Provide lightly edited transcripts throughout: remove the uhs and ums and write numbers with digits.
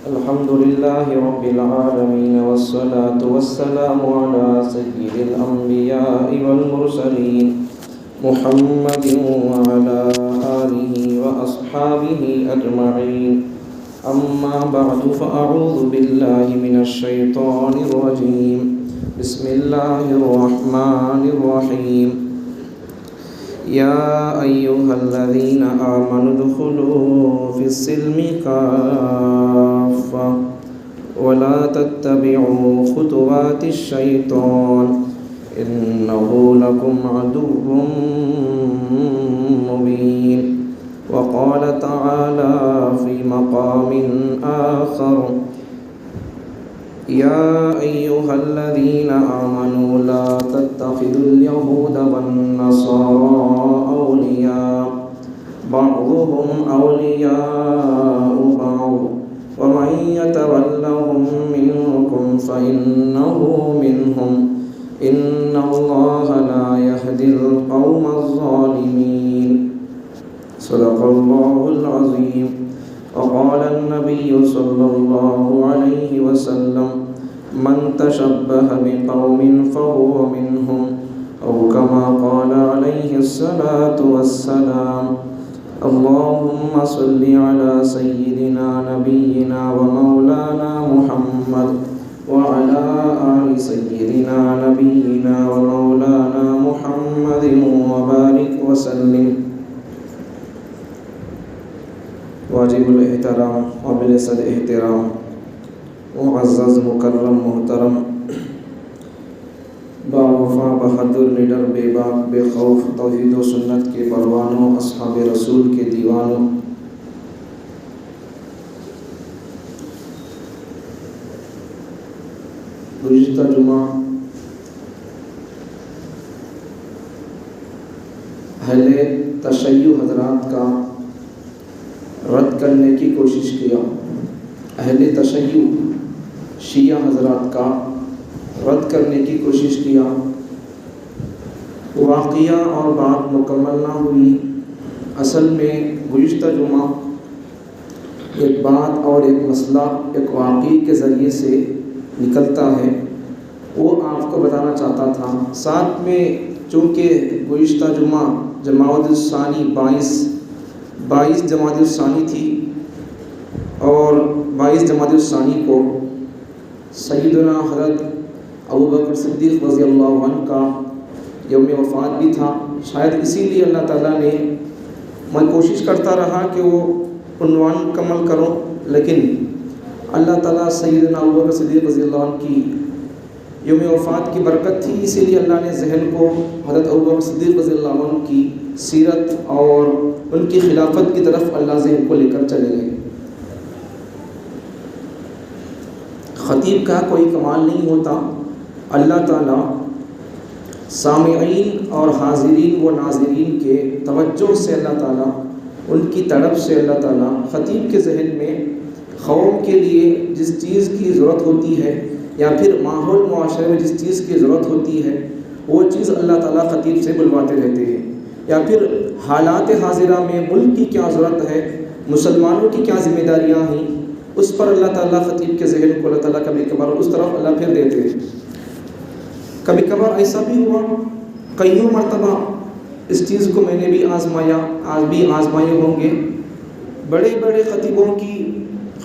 الحمد لله رب العالمين والصلاة والسلام على سيد الأنبياء والمرسلين محمد وعلى آله وأصحابه أجمعين. أما بعد فأعوذ بالله من الشيطان الرجيم. بسم الله الرحمن الرحيم. يا أيها الذين آمنوا ادخلوا في السلم كافة ولا تتبعوا خطوات الشيطان إنه لكم عدو مبين. وقال تعالى في مقام آخر: يا أيها الذين آمنوا لا تتخذوا اليهود والنصارى أولياء بعضهم أولياء بعض ومن يتولهم منكم فإنه منهم إن الله لا يهدي القوم الظالمين. صدق الله العظيم. وقال النبي صلى الله عليه وسلم: من تشبه بقوم فهو منهم، أو كما قال عليه الصلاة والسلام. اللهم صل على سيدنا نبينا ومولانا محمد وعلى آل سيدنا نبينا ومولانا محمد وبارك وسلم. واجب الاحترام قابل صد احترام معزز مکرم محترم باوفا بہادر نڈر بے باک بے خوف توحید و سنت کے پروانوں اصحاب رسول کے دیوانوں، گزشتہ جمعہ اہل تشیع حضرات کا رد کرنے کی کوشش کیا. اہل تشیع شیعہ حضرات کا رد کرنے کی کوشش کیا. واقعہ اور بات مکمل نہ ہوئی. اصل میں گزشتہ جمعہ ایک بات اور ایک مسئلہ ایک واقعے کے ذریعے سے نکلتا ہے، وہ آپ کو بتانا چاہتا تھا. ساتھ میں چونکہ گزشتہ جمعہ جماعت الثانی 22 جماعت الثانی تھی، اور 22 جماعت الثانی کو سیدنا حضرت ابوبکر صدیق رضی اللہ عنہ کا یوم وفات بھی تھا. شاید اسی لیے اللہ تعالیٰ نے، میں کوشش کرتا رہا کہ وہ عنوان مکمل کروں، لیکن اللہ تعالیٰ سیدنا ابوبکر صدیق رضی اللہ عنہ کی یوم وفات کی برکت تھی، اسی لیے اللہ نے ذہن کو حضرت ابوبکر صدیق رضی اللہ عنہ کی سیرت اور ان کی خلافت کی طرف اللہ ذہن کو لے کر چلے گئے. خطیب کا کوئی کمال نہیں ہوتا. اللہ تعالیٰ سامعین اور حاضرین و ناظرین کے توجہ سے اللہ تعالیٰ، ان کی طرف سے اللہ تعالیٰ خطیب کے ذہن میں قوم کے لیے جس چیز کی ضرورت ہوتی ہے، یا پھر ماحول معاشرے میں جس چیز کی ضرورت ہوتی ہے، وہ چیز اللہ تعالیٰ خطیب سے بلواتے رہتے ہیں. یا پھر حالات حاضرہ میں ملک کی کیا ضرورت ہے، مسلمانوں کی کیا ذمہ داریاں ہیں، اس پر اللہ تعالیٰ خطیب کے ذہن کو اللہ تعالیٰ کبھی کبھار اس طرف اللہ پھر دیتے ہیں. کبھی کبھار ایسا بھی ہوا، کئیوں مرتبہ اس چیز کو میں نے بھی آزمایا، آج بھی آزمائے ہوں گے. بڑے بڑے خطیبوں کی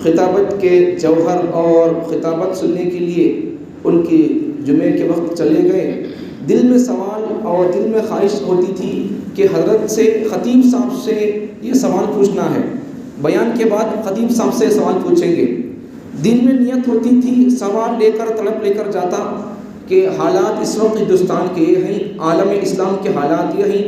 خطابت کے جوہر اور خطابت سننے کے لیے ان کی جمعے کے وقت چلے گئے. دل میں سوال اور دل میں خواہش ہوتی تھی کہ حضرت سے، خطیب صاحب سے یہ سوال پوچھنا ہے، بیان کے بعد خطیب صاحب سے سوال پوچھیں گے. دل میں نیت ہوتی تھی، سوال لے کر طلب لے کر جاتا کہ حالات اس وقت ہندوستان کے یہ ہیں، عالم اسلام کے حالات یہ ہیں،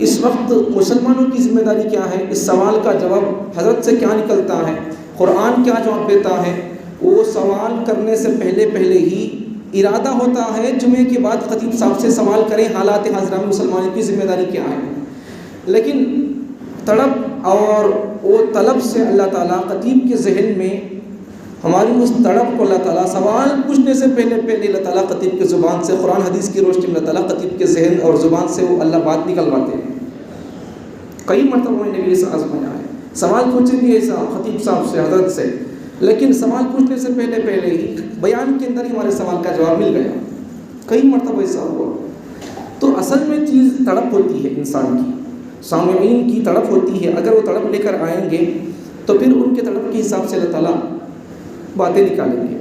اس وقت مسلمانوں کی ذمہ داری کیا ہے، اس سوال کا جواب حضرت سے کیا نکلتا ہے، قرآن کیا جواب دیتا ہے. وہ سوال کرنے سے پہلے ہی ارادہ ہوتا ہے جمعے کے بعد خطیب صاحب سے سوال کریں حالات حاضرہ میں مسلمانوں کی ذمہ داری کیا ہے. لیکن تڑپ اور وہ طلب سے اللہ تعالیٰ خطیب کے ذہن میں ہماری اس تڑپ کو اللہ تعالیٰ سوال پوچھنے سے پہلے اللہ تعالیٰ خطیب کے زبان سے قرآن حدیث کی روشنی میں اللہ تعالیٰ خطیب کے ذہن اور زبان سے وہ اللہ بات نکلواتے ہیں. کئی مرتبہ میں نے بھی ایسا آزمایا ہے. سوال پوچھیں گے ایسا خطیب صاحب سے، حضرت سے، لیکن سوال پوچھنے سے پہلے ہی بیان کے اندر ہی ہمارے سوال کا جواب مل گیا. کئی مرتبہ ایسا ہوا. تو اصل میں چیز تڑپ ہوتی ہے انسان کی، سامعین کی تڑپ ہوتی ہے. اگر وہ تڑپ لے کر آئیں گے تو پھر ان کے تڑپ کے حساب سے اللہ تعالیٰ باتیں نکالیں گے.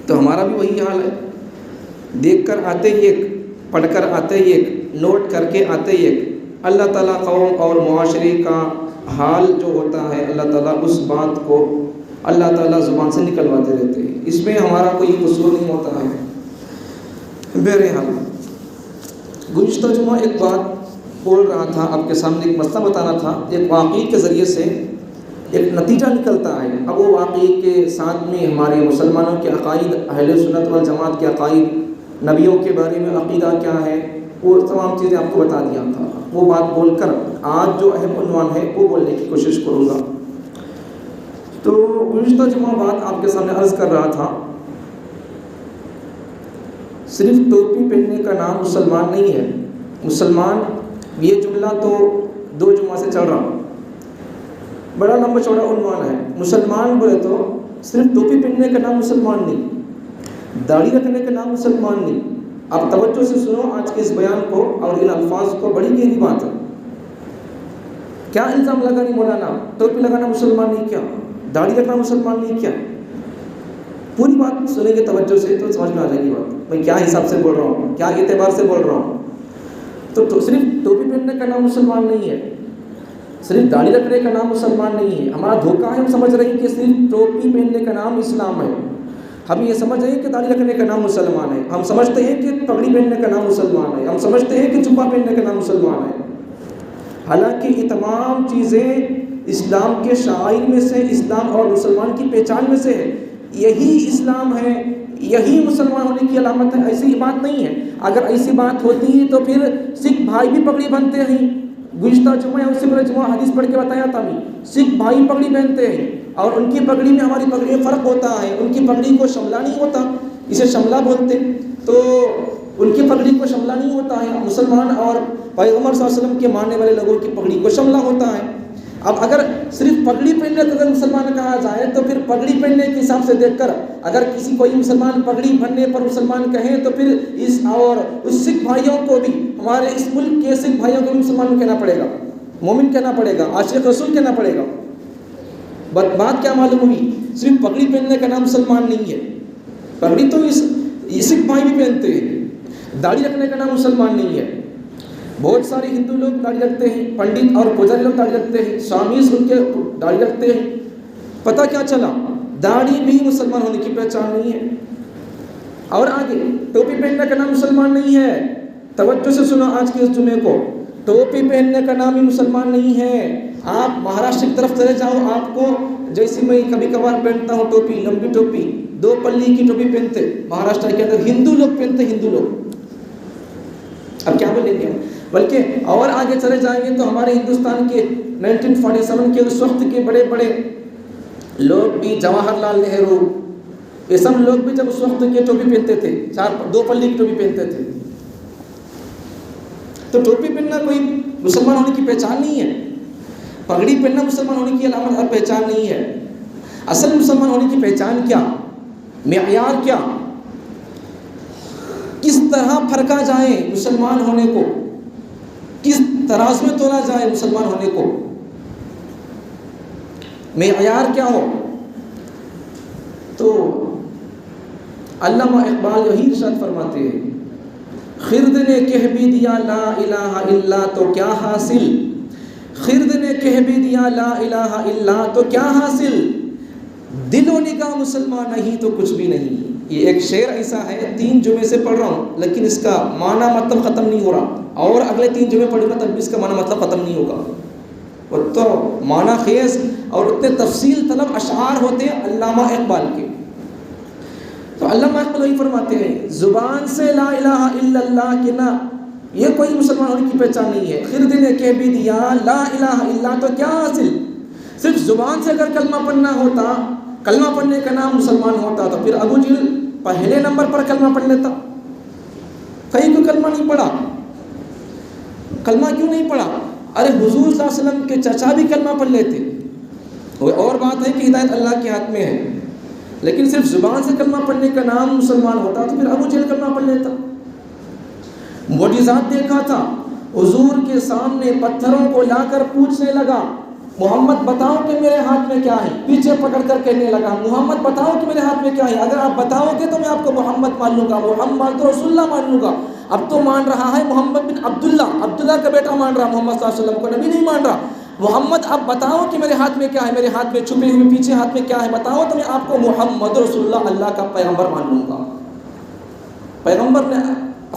تو ہمارا بھی وہی حال ہے، دیکھ کر آتے ہی ایک، پڑھ کر آتے ہی ایک، نوٹ کر کے آتے ہی ایک. اللہ تعالیٰ قوم اور معاشرے کا حال جو ہوتا ہے اللہ تعالیٰ اس بات کو اللہ تعالیٰ زبان سے نکلواتے رہتے ہیں. اس میں ہمارا کوئی قصور نہیں ہوتا ہے. بہرحال گزشتہ جمعہ ایک بات بول رہا تھا، آپ کے سامنے ایک مسئلہ بتانا تھا. ایک واقعے کے ذریعے سے ایک نتیجہ نکلتا ہے. اب وہ واقعے کے ساتھ میں ہمارے مسلمانوں کے عقائد، اہل سنت والجماعت کے عقائد، نبیوں کے بارے میں عقیدہ کیا ہے، وہ تمام چیزیں آپ کو بتا دیا تھا. وہ بات بول کر آج جو اہم عنوان ہے وہ بولنے کی کوشش کروں گا. تو گزشتہ جمعہ بات آپ کے سامنے عرض کر رہا تھا، صرف ٹوپی پہننے کا نام مسلمان نہیں ہے. مسلمان، یہ جملہ تو 2 جمعہ سے چل رہا، بڑا لمبا چوڑا عنوان ہے. مسلمان بولے تو صرف ٹوپی پہننے کا نام مسلمان نہیں، داڑھی رکھنے کا نام مسلمان نہیں. آپ توجہ سے سنو آج کے اس بیان کو اور ان الفاظ کو، بڑی گہری بات ہے. کیا الزام لگا نہیں مولانا، ٹوپی لگانا مسلمان نہیں کیا، داڑھی رکھنا مسلمان نہیں کیا؟ پوری بات سنیں گے توجہ سے تو سمجھ میں آ جائے گی بات، میں کیا حساب سے بول رہا ہوں، کیا اعتبار سے بول رہا ہوں. تو صرف ٹوپی پہننے کا نام مسلمان نہیں ہے، صرف داڑھی رکھنے کا نام مسلمان نہیں ہے. ہمارا دھوکہ ہے، ہم سمجھ رہے ہیں کہ صرف ٹوپی پہننے کا نام اسلام ہے. ہم یہ سمجھ رہے ہیں کہ داڑھی رکھنے کا نام مسلمان ہے. ہم سمجھتے ہیں کہ پگڑی پہننے کا نام مسلمان ہے. ہم سمجھتے ہیں کہ جبہ پہننے کا نام مسلمان ہے. حالانکہ یہ تمام چیزیں اسلام کے شعائر میں سے، اسلام اور مسلمان کی پہچان میں سے ہے. یہی اسلام ہے، یہی مسلمان ہونے کی علامت ہے. ایسی بات نہیں ہے. اگر ایسی بات ہوتی تو پھر سکھ بھائی بھی پگڑی بنتے ہیں. گزشتہ جمعہ اس سے پہلے جمعہ حدیث پڑھ کے بتایا تھا میں، سکھ بھائی پگڑی پہنتے ہیں اور ان کی پگڑی میں ہماری پگڑی میں فرق ہوتا ہے. ان کی پگڑی کو شملہ نہیں ہوتا، اسے شملہ بولتے، تو ان کی پگڑی کو شملہ نہیں ہوتا ہے. مسلمان اور پیغمبر صلی اللہ علیہ وسلم کے ماننے والے لوگوں کی پگڑی کو شملہ ہوتا ہے. اب اگر صرف پگڑی پہننے کو اگر مسلمان کہا جائے تو پھر پگڑی پہننے کے حساب سے دیکھ کر اگر کسی کوئی مسلمان پگڑی پہننے پر مسلمان کہیں تو پھر اس اور اس سکھ بھائیوں کو بھی، ہمارے اس ملک کے سکھ بھائیوں کو بھی مسلمان کہنا پڑے گا، مومن کہنا پڑے گا، عاشق رسول کہنا پڑے گا. بات کیا معلوم ہوئی؟ صرف پگڑی پہننے کا نام مسلمان نہیں ہے. پگڑی تو یہ سکھ بھائی بھی پہنتے ہیں. داڑھی رکھنے کا نام مسلمان نہیں ہے. بہت سارے ہندو لوگ داڑھی رکھتے ہیں، پنڈت اور پجاری لوگ داڑھی رکھتے ہیں، سوامیز ان کے داڑھی رکھتے ہیں. پتہ کیا چلا؟ داڑھی بھی مسلمان ہونے کی پہچان نہیں ہے. اور آگے ٹوپی پہننے کا نام مسلمان نہیں ہے. توجہ سے سنو آج کے اس جمعے کو، ٹوپی پہننے کا نام ہی مسلمان نہیں ہے. آپ مہاراشٹر کی طرف چلے جاؤ، آپ کو جیسے میں کبھی کبھار پہنتا ہوں ٹوپی، لمبی ٹوپی، 2 پلی کی ٹوپی پہنتے مہاراشٹر کے اندر ہندو لوگ پہنتے، ہندو لوگ. اب کیا بولیں گے؟ بلکہ اور آگے چلے جائیں گے تو ہمارے ہندوستان کے 1947 کے اس وقت کے بڑے بڑے لوگ بھی، جواہر لال نہرو، یہ سب لوگ بھی جب اس وقت کے ٹوپی پہنتے تھے، 2 پلی کی ٹوپی پہنتے تھے. تو ٹوپی پہننا کوئی مسلمان ہونے کی پہچان نہیں ہے. پگڑی پہننا مسلمان ہونے کی علامت اور پہچان نہیں ہے. اصل مسلمان ہونے کی پہچان کیا، معیار کیا، کس طرح پھرکا جائے مسلمان ہونے کو، کس تراز میں تولا جائے مسلمان ہونے کو، معیار کیا ہو؟ تو علامہ اقبال یہی ارشاد فرماتے ہیں، خرد نے کہہ بھی دیا لا الہ الا تو کیا حاصل، خرد نے کہہ بھی دیا لا الہ الا تو کیا حاصل، دل و نگاہ مسلمان نہیں تو کچھ بھی نہیں. یہ ایک شعر ایسا ہے، 3 جمعے سے پڑھ رہا ہوں لیکن اس کا معنی مطلب ختم نہیں ہو رہا، اور اگلے 3 جمعے پڑھوں گا تب بھی اس کا معنی مطلب ختم نہیں ہوگا. وہ تو معنی خیز اور اتنے تفصیل طلب اشعار ہوتے ہیں علامہ اقبال کے. تو علامہ اقبال وہی فرماتے ہیں، زبان سے لا الہ الا اللہ کے نا، یہ کوئی مسلمان ہونے کی پہچان نہیں ہے. خرد نے کہہ بھی دیا لا الہ الا تو کیا حاصل، صرف زبان سے اگر کلمہ پڑھنا ہوتا، کلمہ پڑھنے کا نام مسلمان ہوتا تو پھر ابو جہل پہلے نمبر پر کلمہ پڑھ لیتا. کہیں کو کلمہ نہیں پڑھا. کلمہ کیوں نہیں پڑھا؟ ارے حضور صلی اللہ علیہ وسلم کے چچا بھی کلمہ پڑھ لیتے، وہ اور بات ہے کہ ہدایت اللہ کے ہاتھ میں ہے، لیکن صرف زبان سے کلمہ پڑھنے کا نام مسلمان ہوتا تو پھر ابو جہل کلمہ پڑھ لیتا۔ معجزات دیکھا تھا، حضور کے سامنے پتھروں کو لا کر پوچھنے لگا محمد بتاؤ کہ میرے ہاتھ میں کیا ہے، پیچھے پکڑ کر کہنے لگا محمد بتاؤ کہ میرے ہاتھ میں کیا ہے، اگر آپ بتاؤ گے تو میں آپ کو محمد مان لوں گا، محمد رسول اللہ مان لوں گا۔ اب تو مان رہا ہے محمد بن عبداللہ کا بیٹا مان رہا، محمد صلی اللہ علیہ وسلم کو نبی نہیں مان رہا۔ محمد اب بتاؤ کہ میرے ہاتھ میں کیا ہے، میرے ہاتھ میں چھپے ہوئے پیچھے ہاتھ میں کیا ہے بتاؤ تو میں آپ کو محمد رسول اللہ کا پیغمبر مان لوں گا۔ پیغمبر نے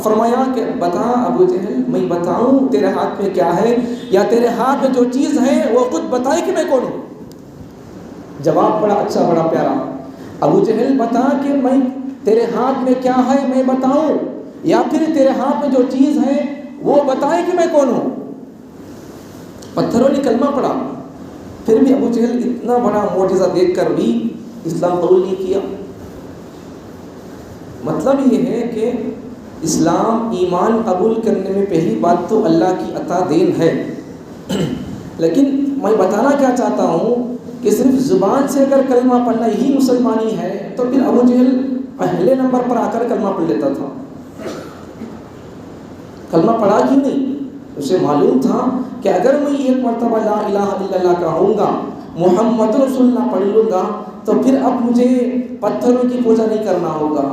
فرمایا کہ بتا ابو جہل میں بتاؤں تیرے ہاتھ میں کیا ہے، یا تیرے ہاتھ میں جو چیز ہے وہ خود بتائے کہ میں کون ہوں۔ جواب بڑا اچھا بڑا پیارا، ابو جہل بتا کہ میں تیرے ہاتھ میں کیا ہے میں بتاؤں، یا پھر تیرے ہاتھ میں جو چیز ہے وہ بتائے کہ میں کون ہوں۔ پتھروں نے کلمہ پڑھا، پھر بھی ابو جہل اتنا بڑا معجزہ دیکھ کر بھی اسلام قبول نہیں کیا۔ مطلب یہ ہے کہ اسلام ایمان قبول کرنے میں پہلی بات تو اللہ کی عطا دین ہے، لیکن میں بتانا کیا چاہتا ہوں کہ صرف زبان سے اگر کلمہ پڑھنا ہی مسلمانی ہے تو پھر ابو جہل پہلے نمبر پر آ کر کلمہ پڑھ لیتا تھا۔ کلمہ پڑھا کیوں نہیں؟ اسے معلوم تھا کہ اگر میں ایک مرتبہ لا الہ الا اللہ کہوں گا، محمد رسول اللہ پڑھ لوں گا تو پھر اب مجھے پتھروں کی پوجا نہیں کرنا ہوگا،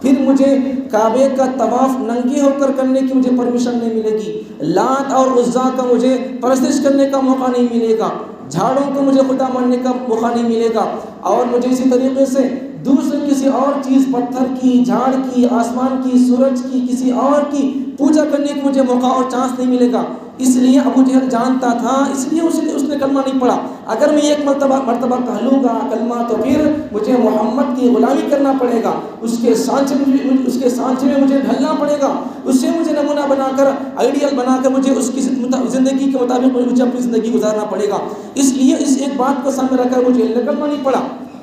پھر مجھے کعبے کا طواف ننگے ہو کر کرنے کی مجھے پرمیشن نہیں ملے گی، لات اور عزا کا مجھے پرستش کرنے کا موقع نہیں ملے گا، جھاڑوں کو مجھے خدا ماننے کا موقع نہیں ملے گا، اور مجھے اسی طریقے سے دوسرے کسی اور چیز پتھر کی، جھاڑ کی، آسمان کی، سورج کی، کسی اور کی پوجا کرنے کی مجھے موقع اور چانس نہیں ملے گا۔ اس لیے ابو جہل جانتا تھا، اس لیے اس نے کلمہ نہیں پڑھا۔ اگر میں ایک مرتبہ کہہ لوں گا کلمہ تو پھر مجھے محمد کی غلامی کرنا پڑے گا، اس کے سانچے میں مجھے ڈھلنا پڑے گا، اس سے مجھے نمونہ بنا کر آئیڈیل بنا کر مجھے اس کی زندگی کے مطابق مجھے اپنی زندگی گزارنا پڑے گا۔ اس لیے اس ایک بات کو سامنے رکھ کر مجھے کلمہ نہیں پڑھا۔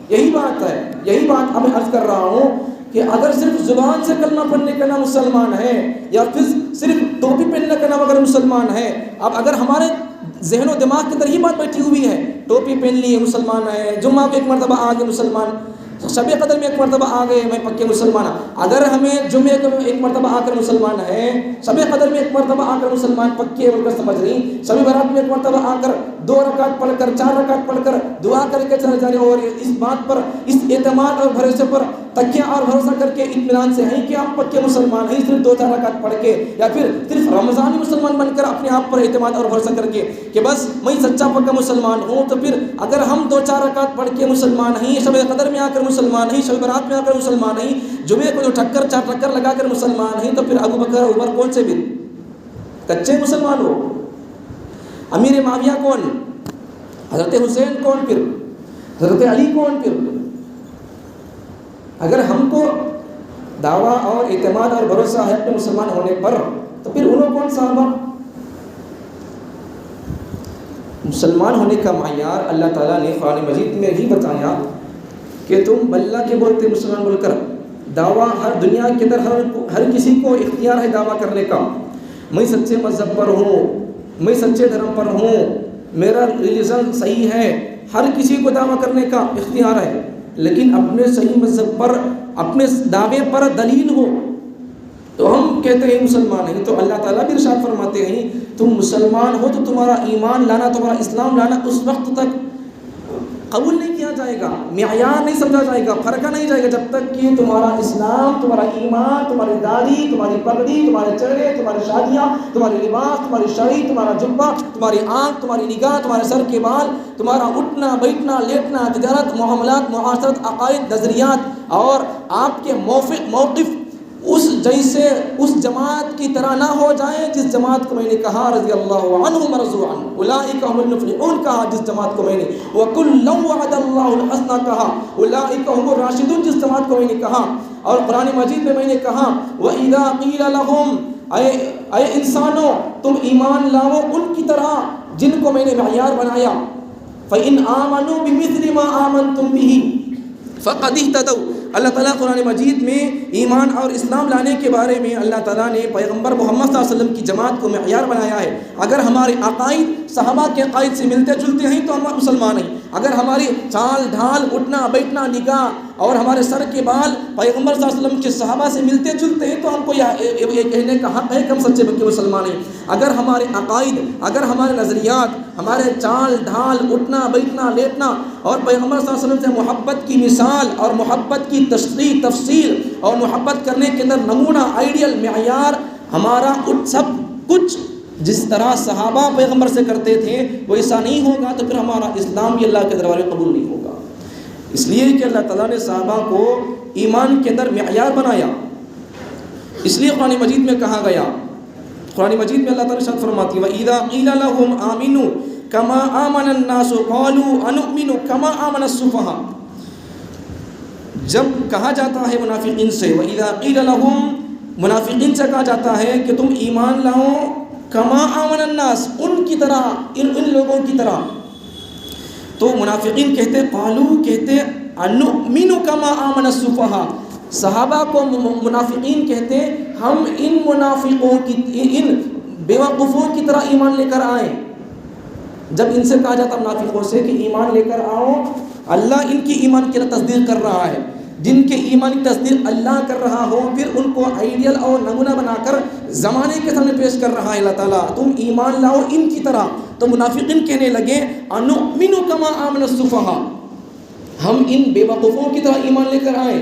یہی بات ہے، یہی بات اب میں عرض کر رہا ہوں کہ اگر صرف زبان سے کلمہ پڑھنے کا نام مسلمان ہے، یا پھر صرف ٹوپی پہننے کا نام اگر مسلمان ہے، اب اگر ہمارے ذہن و دماغ کے اندر یہ بات بیٹھی ہوئی ہے ٹوپی پہن لی ہے مسلمان ہے، جمعہ کو ایک مرتبہ آ گئے مسلمان، شب قدر میں ایک مرتبہ آ گئے میں پکے مسلمان۔ اگر ہمیں جمعے کو ایک مرتبہ آ کر مسلمان ہے، شب قدر میں ایک مرتبہ آ کر مسلمان پکے بول کر سمجھ رہی، شب برات میں ایک مرتبہ آ کر 2 رکعت پڑھ کر 4 رکعت پڑھ کر دعا کر کے چلے جا رہے، اور اس بات پر، اس اعتماد اور بھروسے پر تکیہ اور بھروسہ کر کے اطمینان سے ہیں کہ آپ پکے مسلمان ہیں، صرف 2-4 رکعت پڑھ کے، یا پھر صرف رمضانی مسلمان بن کر اپنے آپ پر اعتماد اور بھروسہ کر کے کہ بس میں سچا پکا مسلمان ہوں، تو پھر اگر ہم 2-4 رکعت پڑھ کے مسلمان ہیں، شب قدر میں آ کر مسلمان ہیں، شب برات میں آ کر مسلمان ہیں، جمعے کو جو 4 ٹکر لگا کر مسلمان ہیں، تو پھر ابو بکر اور عمر کون سے بھی کچے مسلمان ہو؟ امیر معاویہ کون؟ حضرت حسین کون؟ پھر حضرت علی کون؟ پھر اگر ہم کو دعویٰ اور اعتماد اور بھروسہ ہے اپنے مسلمان ہونے پر، تو پھر انہوں کون صحابہ؟ مسلمان ہونے کا معیار اللہ تعالیٰ نے قرآن مجید میں ہی بتایا کہ تم اللہ کے بولتے مسلمان بول کر دعویٰ، ہر دنیا کے اندر ہر کسی کو اختیار ہے دعویٰ کرنے کا، میں سچے مذہب پر ہوں، میں سچے دھرم پر ہوں، میرا ریلیجن صحیح ہے، ہر کسی کو دعویٰ کرنے کا اختیار ہے، لیکن اپنے صحیح مذہب پر، اپنے دعوے پر دلیل ہو تو ہم کہتے ہیں مسلمان ہیں۔ تو اللہ تعالیٰ بھی ارشاد فرماتے ہیں تم مسلمان ہو تو تمہارا ایمان لانا، تمہارا اسلام لانا اس وقت تک قبول نہیں کیا جائے گا، معیار نہیں سمجھا جائے گا، پرکھا نہیں جائے گا، جب تک کہ تمہارا اسلام، تمہارا ایمان، تمہاری داڑھی، تمہاری پگڑی، تمہارے چہرے، تمہاری شادیاں، تمہاری لباس، تمہاری شاعری، تمہارا جبہ، تمہاری آنکھ، تمہاری نگاہ، تمہارے سر کے بال، تمہارا اٹھنا بیٹھنا لیٹنا، تجارت، معاملات، معاشرت، عقائد، نظریات اور آپ کے موقف اس جیسے اس جماعت کی طرح نہ ہو جائیں جس جماعت کو میں نے کہا رضی اللہ عنہم ورضوا عنہ اولئک هم المفلحون کہا، جس جماعت کو میں نے وَكُلًّا وَعَدَ اللَّهُ الْحُسْنَىٰ کہا، اولئک هم الراشدون جس جماعت کو میں نے کہا، اور قرآن مجید میں نے کہا وَإِذَا قِيلَ لَهُمْ اے انسانوں تم ایمان لاؤ ان کی طرح جن کو میں نے معیار بنایا، فَإِنْ آمَنُوا بِمِثْلِ مَا آمَنْتُمْ بِهِ فَقَدِ اهْتَدَوْا اللہ تعالیٰ قرآن مجید میں ایمان اور اسلام لانے کے بارے میں اللہ تعالیٰ نے پیغمبر محمد صلی اللہ علیہ وسلم کی جماعت کو معیار بنایا ہے. اگر ہمارے عقائد صحابہ کے عقائد سے ملتے جلتے ہیں تو ہم مسلمان ہیں. اگر ہماری چال ڈھال اٹھنا بیٹھنا نگاہ اور ہمارے سر کے بال پیغمبر صلی اللہ علیہ وسلم کے صحابہ سے ملتے جلتے ہیں تو ہم کو یہ کہنے کا حق ہے کہ ہم سچے پکے مسلمان ہیں. اگر ہمارے عقائد، اگر ہمارے نظریات، ہمارے چال ڈھال اٹھنا بیٹھنا لیٹنا اور پیغمبر صلی اللہ علیہ وسلم سے محبت کی مثال اور محبت کی تشریح تفصیل اور محبت کرنے کے اندر نمونہ آئیڈیل معیار ہمارا سب کچھ جس طرح صحابہ پیغمبر سے کرتے تھے وہ ایسا نہیں ہوگا تو پھر ہمارا اسلام بھی اللہ کے دربار میں قبول نہیں ہوگا. اس لیے کہ اللہ تعالیٰ نے صحابہ کو ایمان کے اندر معیار بنایا. اس لیے قرآن مجید میں کہا گیا، قرآن مجید میں اللہ تعالیٰ ارشاد فرماتی ہے وَإِذَا قِيلَ لَهُمْ آمِنُوا كَمَا آمَنَ النَّاسُ قَالُوا أَنُؤْمِنُ كَمَا آمَنَ السُّفَهَاءُ. جب کہا جاتا ہے منافقین سے، وَإِذَا قِيلَ لَهُمْ، منافقین سے کہا جاتا ہے کہ تم ایمان لاؤ کما آمن الناس، ان کی طرح، ان لوگوں کی طرح. تو منافقین کہتے قالو، کہتے انؤمن کما آمن السفہاء. صحابہ کو منافقین کہتے ہم ان منافقوں کی، ان بیوقوفوں کی طرح ایمان لے کر آئیں. جب ان سے کہا جاتا منافقوں سے کہ ایمان لے کر آؤ، اللہ ان کی ایمان کی تصدیق کر رہا ہے. جن کے ایمان کی تصدیق اللہ کر رہا ہو پھر ان کو آئیڈیل اور نمونہ بنا کر زمانے کے سامنے پیش کر رہا ہے اللہ تعالیٰ، تم ایمان لاؤ ان کی طرح. تو منافقین کہنے لگے انؤمن کما آمن السفہاء، ہم ان بے وقوفوں کی طرح ایمان لے کر آئے.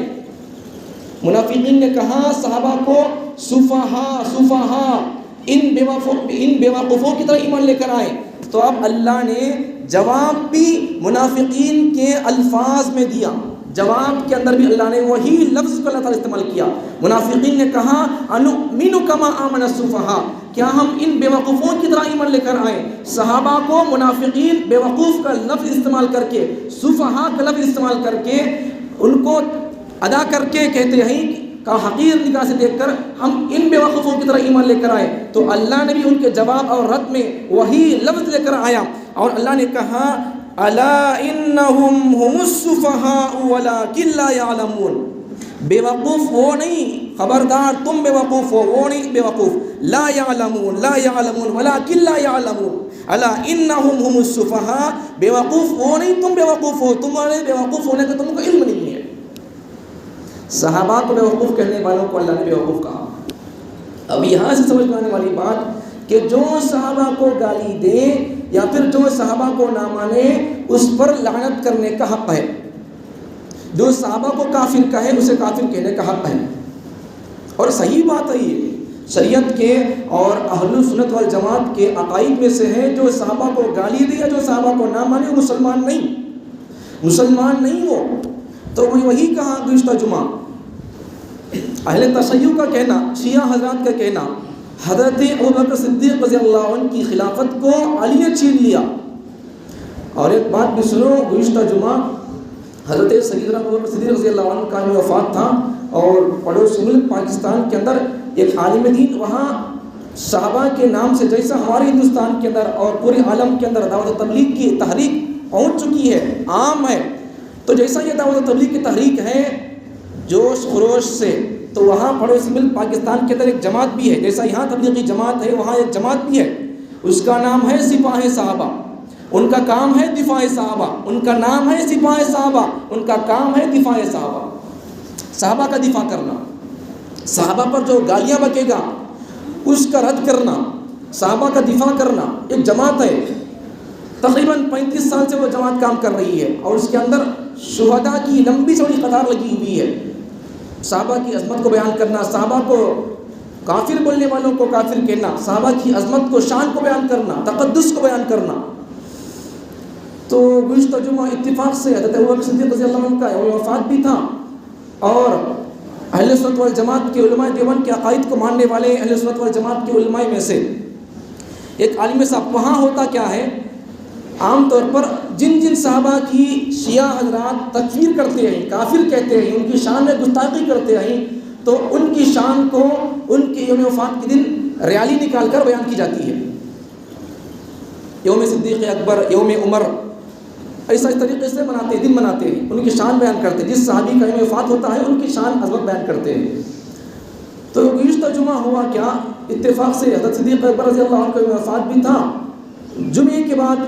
منافقین نے کہا صحابہ کو صفہاء، ان بے وقوفوں کی طرح ایمان لے کر آئے. تو اب اللہ نے جواب بھی منافقین کے الفاظ میں دیا. جواب کے اندر بھی اللہ نے وہی لفظ کو اللہ تعالیٰ استعمال کیا. منافقین نے کہا انؤمن کما آمن السفہاء، کیا ہم ان بیوقوفوں کی طرح ایمان لے کر آئیں. صحابہ کو منافقین بیوقوف کا لفظ استعمال کر کے، صفہاء کا لفظ استعمال کر کے ان کو ادا کر کے کہتے ہیں کہ حقیر نگاہ سے دیکھ کر ہم ان بیوقوفوں کی طرح ایمان لے کر آئے. تو اللہ نے بھی ان کے جواب اور رد میں وہی لفظ لے کر آیا اور اللہ نے کہا الا انہم هم السفہاء ولکن لا یعلمون. بے وقوف وہ نہیں، خبردار تم بے وقوف ہو، وہ نہیں بے وقوف. لا یعلمون ولکن لا یعلمون. الا انہم هم السفہاء، بے وقوف وہ نہیں تم بے وقوف ہو، تمہارے بے وقوف ہونے کا تم کو علم نہیں ہے. صحابہ کو بے وقوف کہنے والوں کو اللہ نے بے وقوف کہا. اب یہاں سے سمجھ میں آنے والی بات کہ جو صحابہ کو گالی دے یا پھر جو صحابہ کو نہ مانے اس پر لعنت کرنے کا حق ہے. جو صحابہ کو کافر کہے اسے کافر کہنے کا حق ہے. اور صحیح بات ہے، یہ شریعت کے اور اہل سنت والجماعت کے عقائد میں سے ہے. جو صحابہ کو گالی دے یا جو صحابہ کو نہ مانے وہ مسلمان نہیں وہ. تو وہی کہا گزشتہ جمعہ اہل تشیع کا کہنا، شیعہ حضرات کا کہنا حضرت ابوبکر صدیق رضی اللہ عنہ کی خلافت کو علی نے چھین لیا. اور ایک بات بھی سنو، گزشتہ جمعہ حضرت سیدنا ابوبکر صدیق رضی اللہ عنہ کا وفات تھا اور پڑوسی ملک پاکستان کے اندر ایک عالم دین وہاں صحابہ کے نام سے، جیسا ہمارے ہندوستان کے اندر اور پورے عالم کے اندر دعوت تبلیغ کی تحریک پہنچ چکی ہے، عام ہے، تو جیسا یہ دعوت تبلیغ کی تحریک ہے جوش خروش سے، تو وہاں پڑوسی ملک پاکستان کے اندر ایک جماعت بھی ہے. جیسا یہاں تبلیغی جماعت ہے وہاں ایک جماعت بھی ہے، اس کا نام ہے سپاہ صحابہ. ان کا کام ہے دفاع صحابہ، ان کا نام ہے سپاہ صحابہ، ان کا کام ہے دفاع صحابہ. صحابہ کا دفاع کرنا، صحابہ پر جو گالیاں بکے گا اس کا رد کرنا، صحابہ کا دفاع کرنا. ایک جماعت ہے، تقریباً 35 سال سے وہ جماعت کام کر رہی ہے اور اس کے اندر شہداء کی لمبی چوڑی قطار لگی ہوئی ہے. صحابہ کی عظمت کو بیان کرنا، صحابہ کو کافر بولنے والوں کو کافر کہنا، صحابہ کی عظمت کو، شان کو بیان کرنا، تقدس کو بیان کرنا. تو گزشتہ جمعہ اتفاق سے حضرت ابوبکر صدیق رضی اللہ عنہ کا وفات بھی تھا اور اہل سنت والجماعت کے علماء دیوبند کے عقائد کو ماننے والے اہل سنت والجماعت کے علماء میں سے ایک عالم صاحب. وہاں ہوتا کیا ہے، عام طور پر جن صحابہ کی شیعہ حضرات تکفیر کرتے ہیں، کافر کہتے ہیں، ان کی شان میں گستاخی کرتے ہیں، تو ان کی شان کو ان کے یوم وفات کے دن ریالی نکال کر بیان کی جاتی ہے. یوم صدیق اکبر، یوم عمر، ایسا اس طریقے سے مناتے ہیں، دن مناتے ہیں، ان کی شان بیان کرتے ہیں، جس صحابی کا وفات ہوتا ہے ان کی شان عظمت بیان کرتے ہیں۔ تو گزشتہ جمعہ ہوا کیا، اتفاق سے حضرت صدیق اکبر رضی اللہ عنہ کا وفات بھی تھا۔ جمعے کے بعد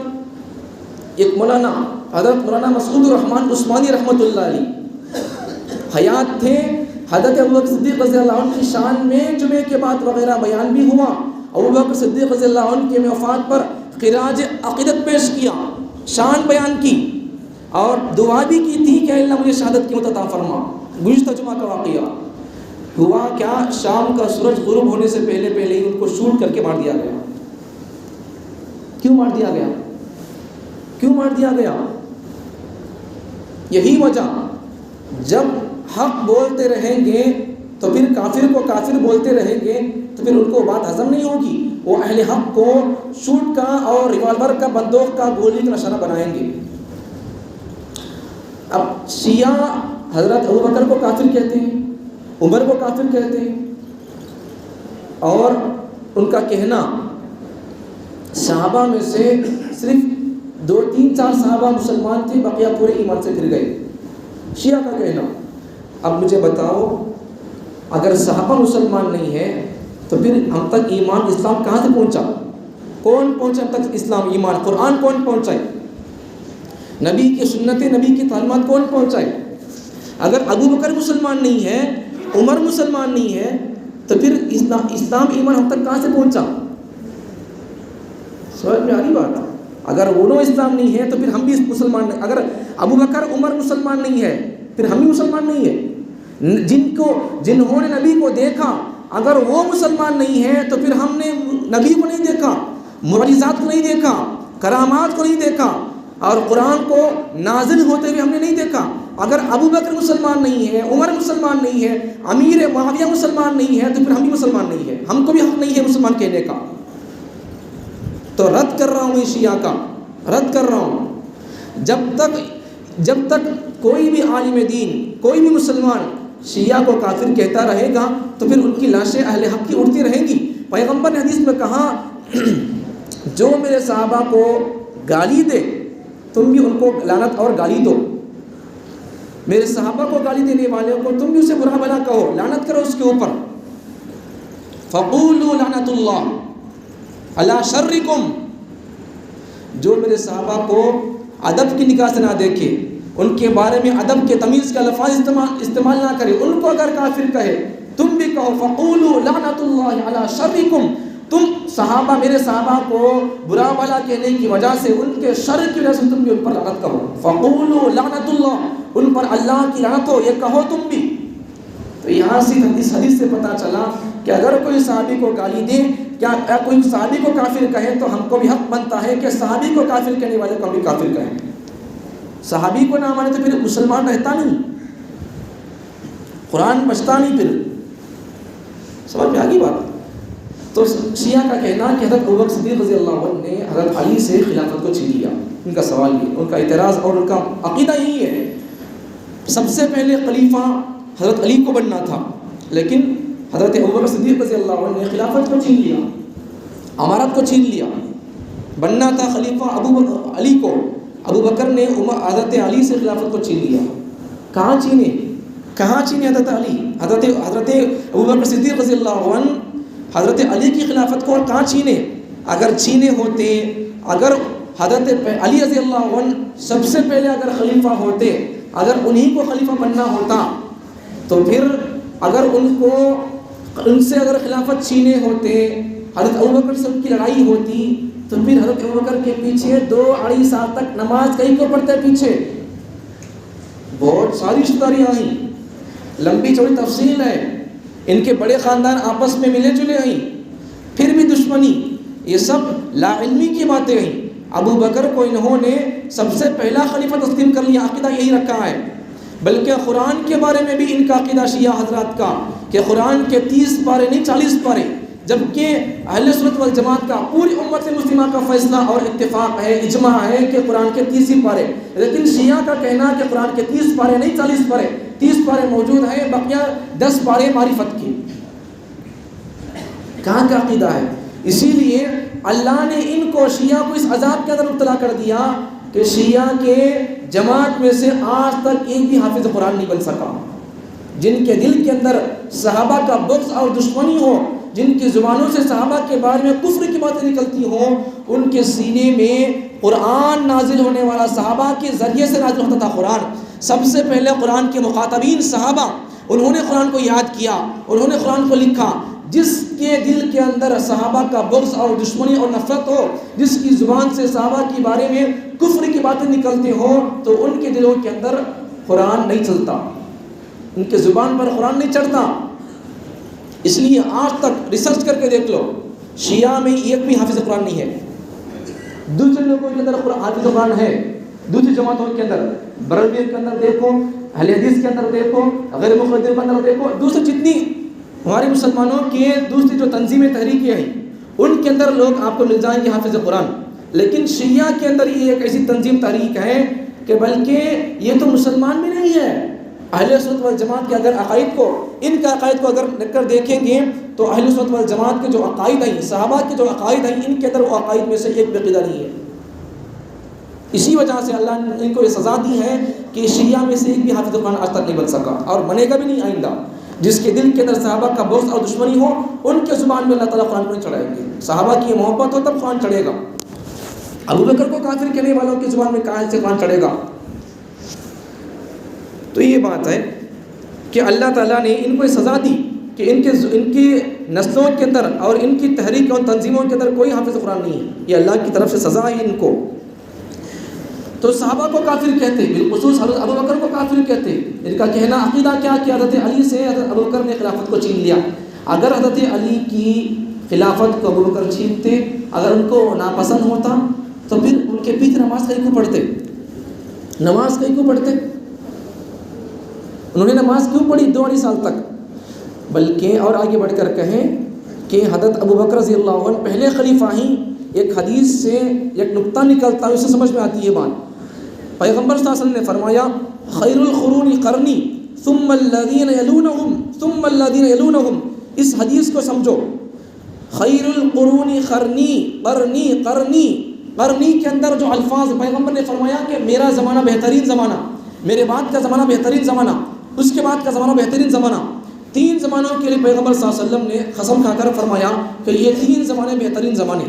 ایک مولانا حضرت مولانا مسعود الرحمن عثمانی رحمۃ اللہ علیہ حیات تھے، حضرت ابوبکر صدیق رضی اللہ عنہ کی شان میں جمعے کے بعد وغیرہ بیان بھی ہوا۔ ابوبکر صدیق رضی اللہ عنہ کے وفات پر خراج عقیدت پیش کیا، شان بیان کی اور دعا بھی کی تھی کہ اللہ مجھے شہادت کی موت عطا فرما۔ گزشتہ جمعہ کا واقعہ ہوا کیا، شام کا سورج غروب ہونے سے پہلے ہی ان کو شوٹ کر کے مار دیا گیا۔ کیوں مار دیا گیا؟ کیوں مار دیا گیا؟ یہی وجہ، جب حق بولتے رہیں گے تو پھر کافر کو کافر بولتے رہیں گے تو پھر ان کو بات ہضم نہیں ہوگی، وہ اہل حق کو شوٹ کا اور ریوالور کا، بندوق کا، گولی کا نشانہ بنائیں گے۔ اب شیعہ حضرت ابوبکر کو کافر کہتے ہیں، عمر کو کافر کہتے ہیں، اور ان کا کہنا صحابہ میں سے صرف 2 3 4 صحابہ مسلمان تھے، بقیہ پورے ایمان سے پھر گئے، شیعہ کا کہنا۔ اب مجھے بتاؤ، اگر صحابہ مسلمان نہیں ہے تو پھر ہم تک ایمان اسلام کہاں سے پہنچا؟ کون پہنچا ہم تک اسلام ایمان؟ قرآن کون پہنچائے؟ نبی کی سنتیں، نبی کی تعلیمات کون پہنچائے؟ اگر ابوبکر مسلمان نہیں ہے، عمر مسلمان نہیں ہے تو پھر اسلام ایمان ہم تک کہاں سے پہنچا؟ سمجھ میں آ رہی بات؟ اگر وہ اسلام نہیں ہے تو پھر ہم بھی مسلمان نہیں۔ اگر ابوبکر عمر مسلمان نہیں ہے پھر ہم بھی مسلمان نہیں ہیں۔ جنہوں نے نبی کو دیکھا اگر وہ مسلمان نہیں ہے تو پھر ہم نے نبی کو نہیں دیکھا، معجزات کو نہیں دیکھا، کرامات کو نہیں دیکھا، اور قرآن کو نازل ہوتے ہوئے ہم نے نہیں دیکھا۔ اگر ابوبکر مسلمان نہیں ہے، عمر مسلمان نہیں ہے، امیر معاویہ مسلمان نہیں ہے تو پھر ہم بھی مسلمان نہیں ہیں، ہم کو بھی حق نہیں ہے مسلمان کہنے کا۔ تو رد کر رہا ہوں اس شیعہ کا، رد کر رہا ہوں۔ جب تک کوئی بھی عالم دین، کوئی بھی مسلمان شیعہ کو کافر کہتا رہے گا تو پھر ان کی لاشیں اہل حق کی اڑتی رہیں گی۔ پیغمبر نے حدیث میں کہا، جو میرے صحابہ کو گالی دے تم بھی ان کو لعنت اور گالی دو، میرے صحابہ کو گالی دینے والوں کو تم بھی اسے برا بھلا کہو، لعنت کرو اس کے اوپر۔ فقولوا لعنت اللہ علی شرکم، جو میرے صحابہ کو ادب کی نگاہ سے نہ دیکھے، ان کے بارے میں ادب کے تمیز کے الفاظ استعمال نہ کرے، ان کو اگر کافر کہے تم بھی کہو فقولوا لعنت اللہ علی شرکم، تم صحابہ، میرے صحابہ کو برا بھلا کہنے کی وجہ سے، ان کے شر کی وجہ سے تم بھی ان پر لعنت کہو، فقولوا لعنت اللہ، ان پر اللہ کی لعنت ہو، یہ کہو تم بھی۔ تو یہاں سے اس حدیث سے پتہ چلا کہ اگر کوئی صحابی کو گالی دے، کیا کوئی صحابی کو کافر کہے تو ہم کو بھی حق بنتا ہے کہ صحابی کو کافر کہنے والے کو بھی کافر کہیں۔ صحابی کو نہ مانے تو پھر مسلمان رہتا نہیں، قرآن بچتا نہیں، پھر سمجھ میں آ گئی بات؟ تو شیعہ کا کہنا کہ حضرت ابوبکر صدیق رضی اللہ عنہ نے حضرت علی سے خلافت کو چھین لیا، ان کا سوال یہ، ان کا اعتراض اور ان کا عقیدہ یہی ہے، سب سے پہلے خلیفہ حضرت علی کو بننا تھا، لیکن حضرت ابوبکر صدیق رضی اللہ عنہ نے خلافت کو چھین لیا، امارت کو چھین لیا، بننا تھا خلیفہ علی کو، ابو بکر نے حضرت علی سے خلافت کو چھین لیا۔ کہاں چھینے حضرت علی؟ حضرت ابوبکر صدیق رضی اللہ عنہ حضرت علی کی خلافت کو کہاں چھینے؟ اگر چھینے ہوتے، اگر حضرت علی رضی اللہ عنہ سب سے پہلے اگر خلیفہ ہوتے، اگر انہی کو خلیفہ بننا ہوتا تو پھر اگر ان سے اگر خلافت چھینے ہوتے، حضرت ابوبکر سے ان کی لڑائی ہوتی تو پھر حضرت ابوبکر کے پیچھے 2-2.5 سال تک نماز کہیں کو پڑھتے پیچھے، بہت ساری رشتہ داریاں ہیں، لمبی چوڑی تفصیل ہے، ان کے بڑے خاندان آپس میں ملے جلے ہیں، پھر بھی دشمنی، یہ سب لا علمی کی باتیں ہیں۔ ابو بکر کو انہوں نے سب سے پہلا خلیفہ تسلیم کر لیا، عقیدہ یہی رکھا ہے، بلکہ قرآن کے بارے میں بھی ان کا عقیدہ شیعہ حضرات کا کہ قرآن کے 30 پارے نہیں 40 پارے، جبکہ اہل سنت والجماعت کا پوری امت مسلمہ کا فیصلہ اور اتفاق ہے، اجماع ہے کہ قرآن کے 30 ہی پارے، لیکن شیعہ کا کہنا کہ قرآن کے 30 پارے نہیں 40 پارے، 30 پارے موجود ہیں، بقیہ 10 پارے معرفت کی۔ کہاں کا عقیدہ ہے؟ اسی لیے اللہ نے ان کو، شیعہ کو، اس عذاب کے اندر مبتلا کر دیا کہ کہ شیعہ کے جماعت میں سے آج تک ایک بھی حافظ قرآن نہیں بن سکا، جن کے دل کے اندر صحابہ کا بغض اور دشمنی ہو، جن کی زبانوں سے صحابہ کے بارے میں کفر کی باتیں نکلتی ہوں، ان کے سینے میں قرآن نازل ہونے والا صحابہ کے ذریعے سے نازل ہوتا تھا قرآن۔ سب سے پہلے قرآن کے مخاطبین صحابہ، انہوں نے قرآن کو یاد کیا، انہوں نے قرآن کو لکھا۔ جس کے دل کے اندر صحابہ کا بغض اور دشمنی اور نفرت ہو، جس کی زبان سے صحابہ کے بارے میں کفر کی باتیں نکلتی ہوں، تو ان کے دلوں کے اندر قرآن نہیں چلتا، ان کے زبان پر قرآن نہیں چڑھتا۔ اس لیے آج تک ریسرچ کر کے دیکھ لو، شیعہ میں ایک بھی حافظ قرآن نہیں ہے۔ دوسرے لوگوں کے اندر حافظ قرآن ہے، دوسری جماعتوں کے اندر، بریلوی کے اندر دیکھو، اہل حدیث کے اندر دیکھو، غیر مقلدین کے اندر دیکھو، دوسری جتنی ہمارے مسلمانوں کے دوسری جو تنظیمیں تحریکیں ہیں ان کے اندر لوگ آپ کو مل جائیں گے حافظ قرآن۔ لیکن شیعہ کے اندر یہ ایک ایسی تنظیم تحریک ہے کہ بلکہ یہ تو مسلمان بھی نہیں ہے۔ اہل سنت والجماعت کے اگر عقائد کو، ان کے عقائد کو اگر لکھ کر دیکھیں گے تو اہل سنت والجماعت کے جو عقائد ہیں، صحابہ کے جو عقائد ہیں، ان کے اندر وہ عقائد میں سے ایک بھی عقیدہ نہیں ہے۔ اسی وجہ سے اللہ نے ان کو یہ سزا دی ہے کہ شیعہ میں سے ایک بھی حافظ قرآن آج تک نہیں بن سکا اور بنے گا بھی نہیں آئندہ۔ جس کے دل کے اندر صحابہ کا بغض اور دشمنی ہو، ان کے زبان میں اللہ تعالیٰ قرآن کو نہیں چڑھائیں گے۔ صحابہ کی محبت ہو تب قرآن چڑھے گا۔ ابو بکر کو کافر کہنے والوں کی زبان میں کہاں سے قرآن چڑھے گا؟ تو یہ بات ہے کہ اللہ تعالیٰ نے ان کو یہ سزا دی کہ ان کی نسلوں کے اندر اور ان کی تحریک اور تنظیموں کے اندر کوئی حافظ قرآن نہیں ہے۔ یہ اللہ کی طرف سے سزا ہے ان کو۔ تو صحابہ کو کافر کہتے، بالخصوص حضرت ابو بکر کو کافر کہتے۔ ان کا کہنا عقیدہ کیا کہ حضرت علی سے حضرت ابو بکر نے خلافت کو چھین لیا۔ اگر حضرت علی کی خلافت کو ابو بکر چھینتے، اگر ان کو ناپسند ہوتا تو پھر ان کے پیچھے نماز کہیں کو پڑھتے؟ نماز کہیں کو پڑھتے؟ انہوں نے نماز کیوں پڑھی 2 سال تک؟ بلکہ اور آگے بڑھ کر کہیں کہ حضرت ابو بکر رضی اللہ عنہ پہلے خلیفہ ہیں۔ ایک حدیث سے ایک نقطہ نکلتا ہے، اس سے سمجھ میں آتی ہے بات۔ پیغمبر صلی اللہ علیہ وسلم نے فرمایا خیر القرون قرنی ثم الذین یلونہم ثم الذین یلونہم۔ اس حدیث کو سمجھو، خیر القرون قرنی قرنی قرنی قرنی کے اندر جو الفاظ پیغمبر نے فرمایا کہ میرا زمانہ بہترین زمانہ، میرے بعد کا زمانہ بہترین زمانہ، اس کے بعد کا زمانہ بہترین زمانہ، 3 زمانوں کے لیے پیغمبر صلی اللہ علیہ وسلم نے قسم کھا کر فرمایا کہ یہ 3 زمانے بہترین زمانے۔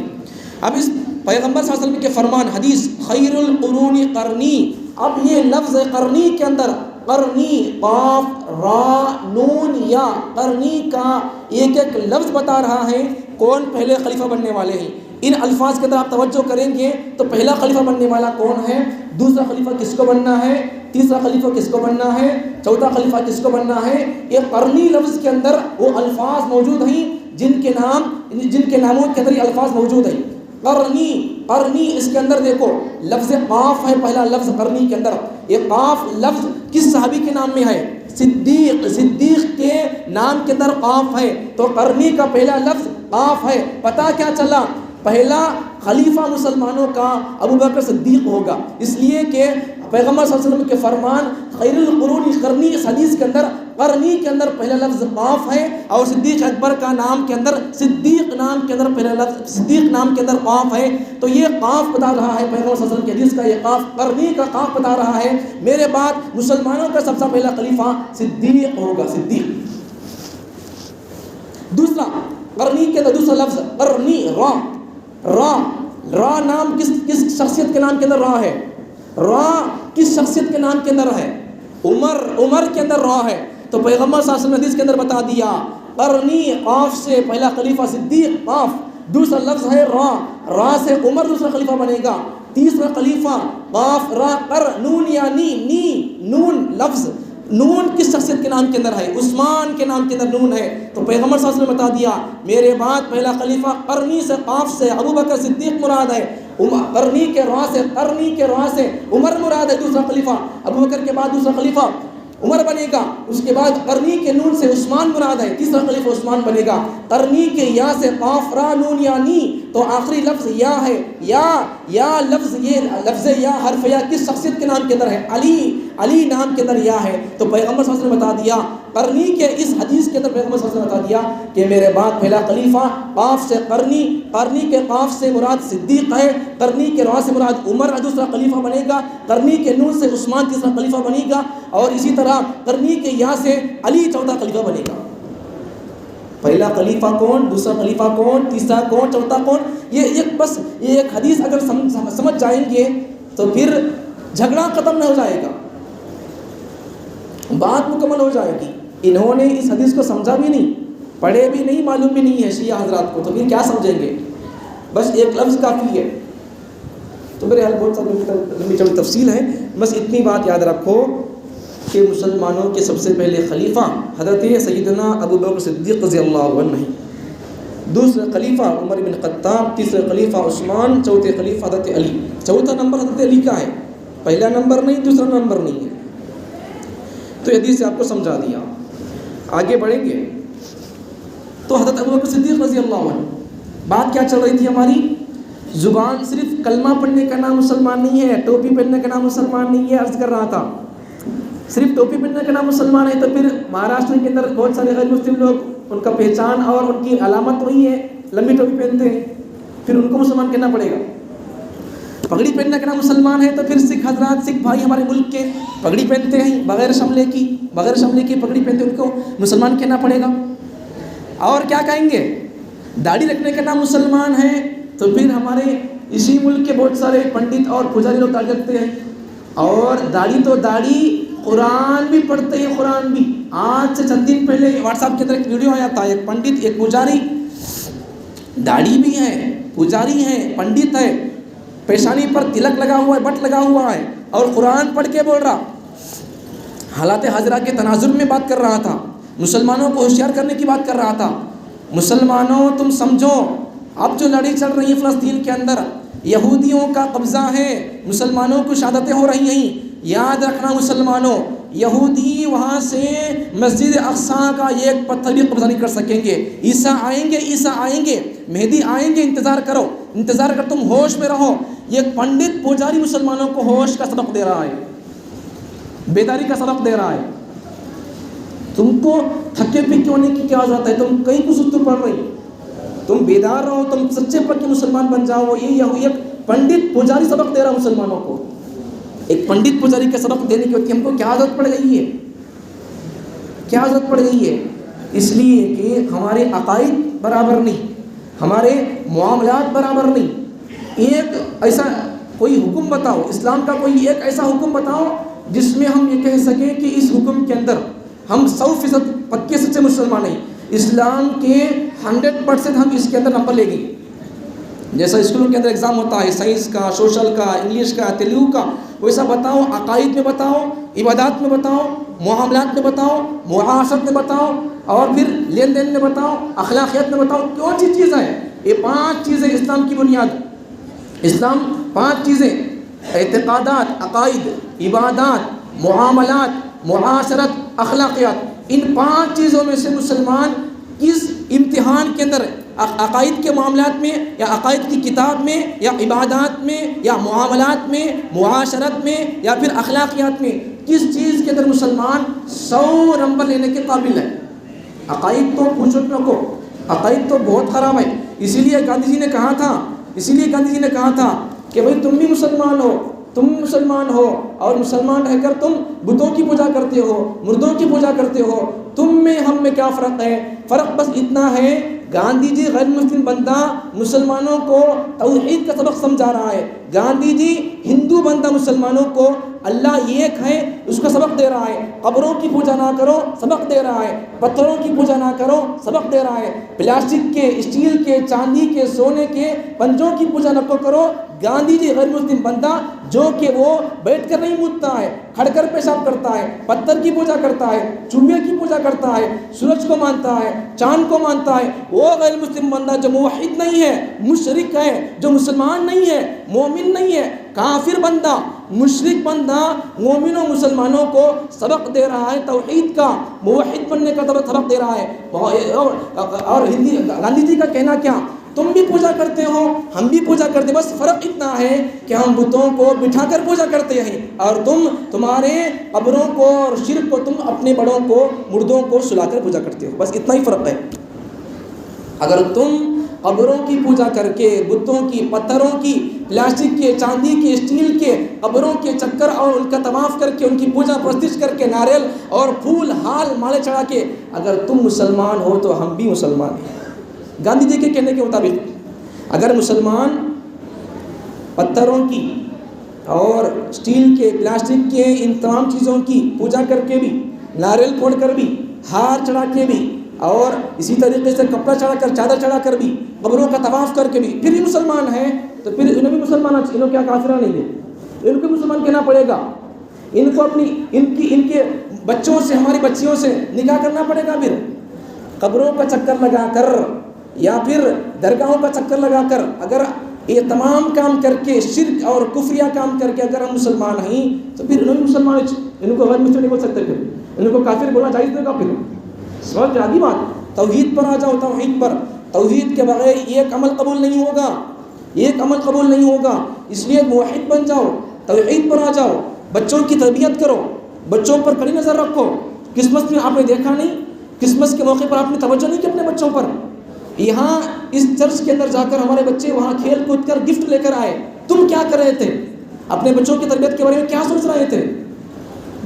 اب اس پیغمبر صلی اللہ علیہ وسلم کے فرمان حدیث خیر القرون قرنی، اب یہ لفظ قرنی کے اندر قرنی قاف را نون یا قرنی کا ایک ایک لفظ بتا رہا ہے کون پہلے خلیفہ بننے والے ہیں۔ ان الفاظ کے اندر آپ توجہ کریں گے تو پہلا خلیفہ بننے والا کون ہے، دوسرا خلیفہ کس کو بننا ہے، تیسرا خلیفہ کس کو بننا ہے، چوتھا خلیفہ کس کو بننا ہے۔ یہ قرنی لفظ کے اندر وہ الفاظ موجود ہیں جن کے ناموں کے اندر یہ الفاظ موجود ہیں۔ قرنی قرنی اس کے اندر دیکھو لفظ قاف ہے، پہلا لفظ قرنی کے اندر۔ یہ قاف لفظ کس صحابی کے نام میں ہے؟ صدیق، صدیق کے نام کے اندر قاف ہے، تو قرنی کا پہلا لفظ قاف ہے۔ پتہ کیا چلا؟ پہلا خلیفہ مسلمانوں کا ابو بکر صدیق ہوگا، اس لیے کہ پیغمبر صلی اللہ علیہ وسلم کے فرمان خیر القرون قرنی، اس حدیث کے اندر قرنی کے اندر پہلا لفظ قاف ہے، اور صدیق اکبر کا نام کے اندر صدیق نام کے اندر پہلا لفظ صدیق نام کے اندر قاف ہے۔ تو یہ قاف بتا رہا ہے پیغمبر صلی اللہ علیہ وسلم کی حدیث کا، یہ قاف قرنی کا قاف بتا رہا ہے میرے بعد مسلمانوں کا سب سے پہلا خلیفہ صدیق ہوگا، صدیق۔ دوسرا قرنی کے اندر دوسرا لفظ قرنی را، را را نام کس شخصیت کے نام کے اندر را ہے؟ را کس شخصیت کے نام کے اندر ہے؟ عمر کے اندر را ہے۔ تو پیغمبر صلی اللہ علیہ وسلم نے حدیث کے اندر بتا دیا قرنی قاف سے پہلا خلیفہ صدیق قاف، دوسرا لفظ ہے را، را سے عمر دوسرا خلیفہ بنے گا، تیسرا خلیفہ قاف را قر نون یا نی نون لفظ، نون کس شخصیت کے نام کے اندر ہے؟ عثمان کے نام کے اندر نون ہے۔ تو پیغمبر صلی اللہ علیہ وسلم نے بتا دیا میرے بعد پہلا خلیفہ قرنی سے قاف سے ابو بکر صدیق مراد ہے، قرنی کے را سے عمر مراد ہے، دوسرا خلیفہ ابو بکر کے بعد دوسرا خلیفہ عمر بنے گا، اس کے بعد قرنی کے نون سے عثمان مراد ہے، تیسرا خلیفہ عثمان بنے گا، قرنی کے یا سے قاف را نون یا نی، تو آخری لفظ یا ہے، یا لفظ، یہ لفظ یا حرف یا کس شخصیت کے نام کے اندر ہے؟ علی نام کے اندر یا ہے، تو پیغمبر صلی اللہ علیہ وسلم نے بتا دیا، قرنی کے اس حدیث کے اندر پیغمبر صلی اللہ علیہ وسلم نے بتا دیا کہ میرے بعد پہلا خلیفہ قاف سے قرنی، قرنی کے قاف سے مراد صدیق ہے، قرنی کے را سے مراد عمر دوسرا خلیفہ بنے گا، قرنی کے نون سے عثمان تیسرا خلیفہ بنے گا، اور اسی طرح قرنی کے یا سے علی چوتھا خلیفہ بنے گا۔ پہلا خلیفہ کون، دوسرا خلیفہ کون، تیسرا کون، چوتھا کون، یہ ایک حدیث اگر سمجھ جائیں گے تو پھر جھگڑا ختم نہ ہو جائے گا، بات مکمل ہو جائے گی۔ انہوں نے اس حدیث کو سمجھا بھی نہیں، پڑھے بھی نہیں، معلوم بھی نہیں ہے شیعہ حضرات کو، تو پھر کیا سمجھیں گے؟ بس ایک لفظ کافی ہے۔ تو میرے حال بہت ساری لمبی چوڑی تفصیل ہے، بس اتنی بات یاد رکھو کہ مسلمانوں کے سب سے پہلے خلیفہ حضرت سیدنا ابو بکر صدیق رضی اللہ عنہ ہیں، دوسرے خلیفہ عمر بن خطاب، تیسرے خلیفہ عثمان، چوتھے خلیفہ حضرت علی۔ چوتھا نمبر حضرت علی کا ہے، پہلا نمبر نہیں، دوسرا نمبر نہیں ہے۔ تو یہ حدیث سے آپ کو سمجھا دیا۔ آگے بڑھیں گے تو حضرت ابو بکر صدیق رضی اللہ عنہ، بات کیا چل رہی تھی ہماری؟ زبان صرف کلمہ پڑھنے کا نام مسلمان نہیں ہے، ٹوپی پہننے کا نام مسلمان نہیں ہے، عرض کر رہا تھا۔ صرف ٹوپی پہننے کا نام مسلمان ہے تو پھر مہاراشٹر کے اندر بہت سارے غیر مسلم لوگ، ان کا پہچان اور ان کی علامت وہی ہے، لمبی ٹوپی پہنتے ہیں، پھر ان کو مسلمان کہنا پڑے گا۔ پگڑی پہننے کا نام مسلمان ہے تو پھر سکھ حضرات، سکھ بھائی ہمارے ملک کے پگڑی پہنتے ہیں بغیر شملے کی پگڑی پہنتے ہیں، ان کو مسلمان کہنا پڑے گا۔ اور کیا کہیں گے؟ داڑھی رکھنے کا نام مسلمان ہے تو پھر ہمارے اسی ملک کے بہت سارے پنڈت اور پجاری لوگ داڑھی رکھتے ہیں، اور داڑھی تو داڑھی، قرآن بھی پڑھتے ہیں، قرآن بھی۔ آج سے چند دن پہلے واٹس ایپ کے اندر ایک ویڈیو آیا تھا، ایک پنڈت، ایک پجاری، داڑھی بھی ہے، پجاری ہے، پنڈت ہے، پیشانی پر تلک لگا ہوا ہے، بٹ لگا ہوا ہے، اور قرآن پڑھ کے بول رہا، حالات حاضرہ کے تناظر میں بات کر رہا تھا، مسلمانوں کو ہوشیار کرنے کی بات کر رہا تھا۔ مسلمانوں تم سمجھو، اب جو لڑائی چل رہی ہے فلسطین کے اندر، یہودیوں کا قبضہ ہے، مسلمانوں کو شہادتیں ہو رہی ہیں، یاد رکھنا مسلمانوں، یہودی وہاں سے مسجد اقصیٰ کا ایک پتھر بھی قبضہ نہیں کر سکیں گے۔ عیسیٰ آئیں گے، مہدی آئیں گے، انتظار کرو، انتظار کر، تم ہوش میں رہو۔ یہ پنڈت پجاری مسلمانوں کو ہوش کا سبق دے رہا ہے، بیداری کا سبق دے رہا ہے۔ تم کو تھکے پکے ہونے کی کیا ضرورت ہے؟ تم کہیں کو سستو پڑھ رہی، تم بیدار رہو، تم سچے پکے مسلمان بن جاؤ۔ یہ ایک پنڈت پجاری سبق دے رہا مسلمانوں کو۔ ایک پنڈت پجاری کا سبق دینے کی ہوتی ہے، ہم کو کیا ضرورت پڑ گئی ہے؟ کیا ضرورت پڑ گئی ہے؟ اس لیے کہ ہمارے عقائد برابر نہیں، ہمارے معاملات برابر نہیں۔ ایک ایسا کوئی حکم بتاؤ، اسلام کا کوئی ایک ایسا حکم بتاؤ جس میں ہم یہ کہہ سکیں کہ اس حکم کے اندر ہم 100% پکے سچے مسلمان ہیں، اسلام کے 100% ہم اس کے اندر نمبر لے گئے۔ جیسا اسکولوں کے اندر ایگزام ہوتا ہے، سائنس کا، سوشل کا، انگلش کا، تیلگو کا، ویسا بتاؤ، عقائد میں بتاؤ، عبادات میں بتاؤ، معاملات میں بتاؤ، معاشرت میں بتاؤ، اور پھر لین دین میں بتاؤ، اخلاقیات میں بتاؤ، کون سی چیز ہے؟ یہ 5 چیزیں اسلام کی بنیاد۔ اسلام 5 چیزیں، اعتقادات، عقائد، عبادات، معاملات، معاشرت، اخلاقیات، ان 5 چیزوں میں سے مسلمان کس امتحان کے اندر، عقائد کے معاملات میں، یا عقائد کی کتاب میں، یا عبادات میں، یا معاملات میں، معاشرت میں، یا پھر اخلاقیات میں، کس چیز کے اندر مسلمان 100 نمبر لینے کے قابل ہے؟ عقائد تو پوچھو کو، عقائد تو بہت خراب ہے۔ اسی لیے گاندھی جی نے کہا تھا کہ بھئی تم بھی مسلمان ہو، تم مسلمان ہو، اور مسلمان رہ کر تم بتوں کی پوجا کرتے ہو، مردوں کی پوجا کرتے ہو، تم میں ہم میں کیا فرق ہے؟ فرق بس اتنا ہے، گاندھی جی غیر مسلم بندہ مسلمانوں کو توحید کا سبق سمجھا رہا ہے، گاندھی جی ہندو بندہ مسلمانوں کو اللہ ایک ہے اس کا سبق دے رہا ہے، قبروں کی پوجا نہ کرو سبق دے رہا ہے، پتھروں کی پوجا نہ کرو سبق دے رہا ہے، پلاسٹک کے، اسٹیل کے، چاندی کے، سونے کے پنجوں کی پوجا نہ کرو۔ گاندھی جی غیر مسلم بندہ جو کہ وہ بیٹھ کر نہیں مودتا ہے، کھڑ کر پیشاب کرتا ہے، پتھر کی پوجا کرتا ہے، چوہے کی پوجا کرتا ہے، سورج کو مانتا ہے، چاند کو مانتا ہے، وہ غیر مسلم بندہ جو موحد نہیں ہے، مشرک ہے، جو مسلمان نہیں ہے، مومن نہیں ہے، کافر بندہ، مشرک بندہ مومنوں مسلمانوں کو سبق دے رہا ہے توحید کا، موحد بننے کا سبق دے رہا ہے۔ اور گاندھی جی کا کہنا کیا تم بھی پوجا کرتے ہو ہم بھی پوجا کرتے ہیں، بس فرق اتنا ہے کہ ہم بتوں کو بٹھا کر پوجا کرتے ہیں اور تمہارے قبروں کو اور شرک کو تم اپنے بڑوں کو مردوں کو سلا کر پوجا کرتے ہو، بس اتنا ہی فرق ہے۔ اگر تم قبروں کی پوجا کر کے، بتوں کی، پتھروں کی، پلاسٹک کے، چاندی کے، اسٹیل کے قبروں کے چکر اور ان کا طواف کر کے ان کی پوجا پرستش کر کے ناریل اور پھول ہال مالے چڑھا کے اگر تم مسلمان ہو تو ہم بھی مسلمان ہیں۔ گاندھی جی کے کہنے کے مطابق اگر مسلمان پتھروں کی اور اسٹیل کے، پلاسٹک کے، ان تمام چیزوں کی پوجا کر کے بھی، ناریل پھوڑ کر بھی، ہار چڑھا کے بھی، اور اسی طریقے سے کپڑا چڑھا کر، چادر چڑھا کر بھی، قبروں کا طواف کر کے بھی پھر بھی مسلمان ہیں، تو پھر انہیں بھی مسلمان، انہوں کیا کافرہ نہیں ہے؟ ان کو مسلمان کہنا پڑے گا، ان کو اپنی ان کے بچوں سے، ہماری بچیوں سے نکاح کرنا پڑے گا۔ پھر قبروں کا چکر لگا کر یا پھر درگاہوں کا چکر لگا کر اگر یہ تمام کام کر کے، شرک اور کفریہ کام کر کے اگر ہم مسلمان ہیں تو پھر انہوں بھی مسلمان، ان کو غیر مسلم نہیں بول سکتے، پھر ان کو کافر بولنا جائز نہیں ہوگا۔ پھر سمجھ آگی بات، توحید پر آ جاؤ، توحید پر، توحید کے بغیر ایک عمل قبول نہیں ہوگا، ایک عمل قبول نہیں ہوگا، اس لیے موحد بن جاؤ، توحید پر آ جاؤ، بچوں کی تربیت کرو، بچوں پر کڑی نظر رکھو۔ کرسمس میں آپ نے دیکھا نہیں، کرسمس کے موقع پر آپ نے توجہ نہیں کی اپنے بچوں پر؟ یہاں اس چرچ کے اندر جا کر ہمارے بچے وہاں کھیل کود کر گفٹ لے کر آئے، تم کیا کر رہے تھے؟ اپنے بچوں کی تربیت کے بارے میں کیا سوچ رہے تھے؟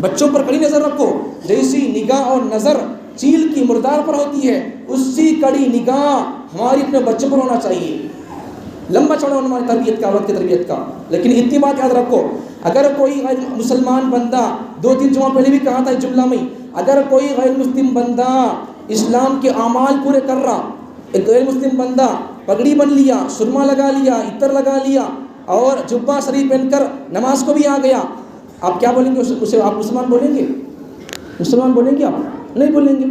بچوں پر کڑی نظر رکھو، جیسی نگاہ اور نظر چیل کی مردار پر ہوتی ہے، اسی کڑی نگاہ ہماری اپنے بچوں پر ہونا چاہیے۔ لمبا چوڑا ہماری تربیت کا، وقت کی تربیت کا، لیکن اتنی بات یاد رکھو، اگر کوئی غیر مسلمان بندہ، 2-3 جمعہ پہلے بھی کہا تھا اس جملہ میں، اگر کوئی غیر مسلم بندہ اسلام کے اعمال پورے کر رہا، ایک غیر مسلم بندہ پگڑی بن لیا، سرما لگا لیا، عطر لگا لیا اور جبہ شریف پہن کر نماز کو بھی آ گیا، آپ کیا بولیں گے اسے؟ آپ مسلمان بولیں گے؟ مسلمان بولیں گے؟ آپ نہیں بولیں گے۔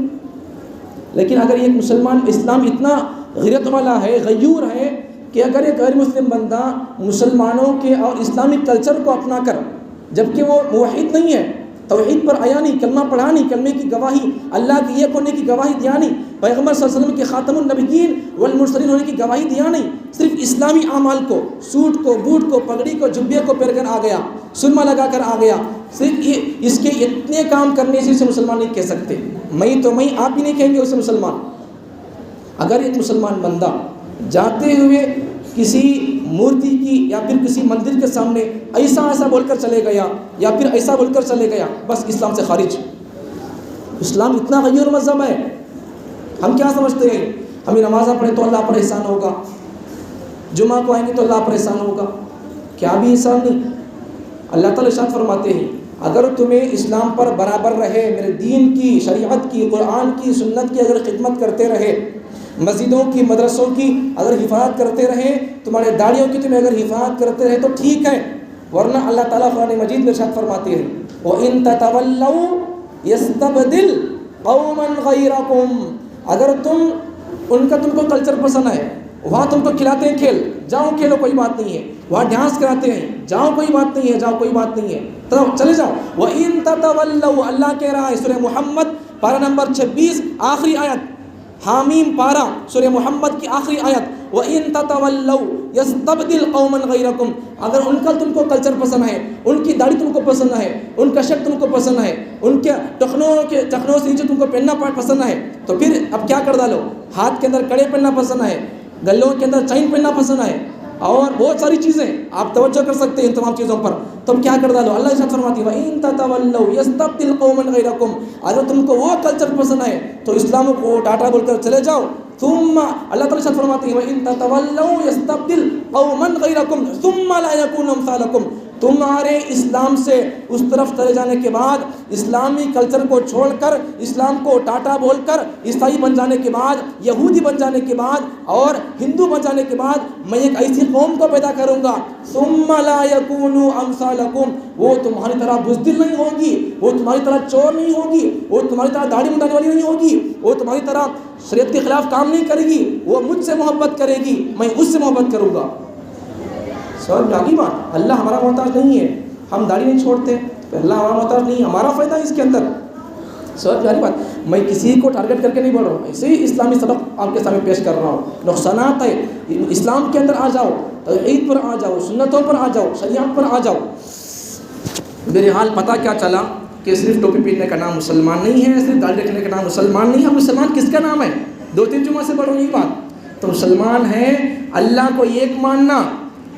لیکن اگر ایک مسلمان، اسلام اتنا غیرت والا ہے، غیور ہے کہ اگر ایک غیر مسلم بندہ مسلمانوں کے اور اسلامی کلچر کو اپنا کر، جبکہ وہ موحد نہیں ہے، توحید پر آیا نہیں، کلمہ پڑھا نہیں، کلمے کی گواہی، اللہ کے ایک ہونے کی گواہی دیا نہیں، پیغمبر صلی اللہ علیہ وسلم کے خاتم النبیین والمرسلین ہونے کی گواہی دیا نہیں، صرف اسلامی اعمال کو، سوٹ کو، بوٹ کو، پگڑی کو، جبے کو پہن کر آ گیا، سرما لگا کر آ گیا، صرف اس کے اتنے کام کرنے سے اسے مسلمان نہیں کہہ سکتے۔ میں تو میں، آپ بھی نہیں کہیں گے اسے مسلمان۔ اگر ایک مسلمان بندہ جاتے ہوئے کسی مورتی کی یا پھر کسی مندر کے سامنے ایسا بول کر چلے گیا یا پھر ایسا بول کر چلے گیا، بس اسلام سے خارج۔ اسلام اتنا غیر مذہب ہے، ہم کیا سمجھتے ہیں؟ ہمیں نمازیں پڑھیں تو اللہ پر احسان ہوگا، جمعہ کو آئیں گے تو اللہ پر احسان ہوگا، کیا بھی احسان نہیں۔ اللہ تعالیٰ ارشاد فرماتے ہیں، اگر تمہیں اسلام پر برابر رہے، میرے دین کی، شریعت کی، قرآن کی، سنت کی اگر خدمت کرتے رہے، مسجدوں کی، مدرسوں کی اگر حفاظت کرتے رہے، تمہارے داڑھیوں کی تمہیں اگر حفاظت کرتے رہے تو ٹھیک ہے، ورنہ اللہ تعالیٰ قرآن مجید میں ارشاد فرماتے ہیں، وَإِن تَتَوَلَّوْا يَسْتَبْدِلْ قَوْمًا غَيْرَكُمْ، اگر ان کا تم کو کلچر پسند ہے، وہاں تم کو کھلاتے ہیں کھیل، جاؤ کھیلو کوئی بات نہیں ہے، وہاں ڈانس کراتے ہیں، جاؤ کوئی بات نہیں ہے، جاؤ کوئی بات نہیں ہے، تو چلے جاؤ۔ وَإِن تَتَوَلَّوْا، اللہ کہہ رہا ہے سورہ محمد پارہ نمبر 26 آخری آیت، حامیم پارہ سورہ محمد کی آخری آیت، وَإِن تَتَوَلَّوْا يَسْتَبْدِلْ قَوْمًا غَيْرَكُمْ، اگر ان کا تم کو کلچر پسند ہے، ان کی داڑھی تم کو پسند ہے، ان کا شک تم کو پسند ہے، ان کے ٹخنوں سے نیچے تم کو پہننا پسند ہے، تو پھر اب کیا کر ڈالو؟ ہاتھ کے اندر کڑے پہننا پسند ہے، گلوں کے اندر چین پہننا پسند ہے، اور بہت ساری چیزیں آپ توجہ کر سکتے ہیں ان تمام چیزوں پر، تم کیا کر ڈالو؟ اللہ ارشاد فرماتی ہے وَإِن تَتَوَلَّوْا يَسْتَبْدِلْ قَوْمًا غَيْرَكُمْ، اگر تم کو وہ کلچر پسند ہے تو اسلام کو ٹاٹا بول کر چلے جاؤ۔ ثم اللہ تعالیٰ ارشاد فرماتی ہے وَإِن تَتَوَلَّوْا يَسْتَبْدِلْ قَوْمًا غَيْرَكُمْ ثُمَّ لَا يَكُونُوا أَمْثَالَكُمْ، تمہارے اسلام سے اس طرف چلے جانے کے بعد، اسلامی کلچر کو چھوڑ کر، اسلام کو ٹاٹا بول کر عیسائی بن جانے کے بعد، یہودی بن جانے کے بعد اور ہندو بن جانے کے بعد، میں ایک ایسی قوم کو پیدا کروں گا، ثم لا يكونوا امثالكم، وہ تمہاری طرح بزدل نہیں ہوگی، وہ تمہاری طرح چور نہیں ہوگی، وہ تمہاری طرح داڑھی منڈانے والی نہیں ہوگی، وہ تمہاری طرح شریعت کے خلاف کام نہیں کرے گی، وہ مجھ سے محبت کرے گی، میں اس سے محبت کروں گا۔ سمجھ میں آگی بات؟ اللہ ہمارا محتاج نہیں ہے، ہم داڑھی نہیں چھوڑتے، اللہ ہمارا محتاج نہیں، ہمارا فائدہ اس کے اندر۔ سمجھ پیاری بات. میں کسی کو ٹارگٹ کر کے نہیں بول رہا ہوں, ایسے ہی اسلامی سبق آپ کے سامنے پیش کر رہا ہوں. نقصانات ہے اسلام کے اندر, آ جاؤ توحید پر آ جاؤ, سنتوں پر آ جاؤ, شریعت پر آ جاؤ. میرے حال پتہ کیا چلا کہ صرف ٹوپی پہننے کا نام مسلمان نہیں ہے, صرف داڑھی رکھنے کا نام مسلمان نہیں ہے. اب مسلمان کس کا نام ہے؟ 2-3 جمعہ سے پڑھ رہا ہوں یہ بات. تو مسلمان ہے اللہ کو ایک ماننا,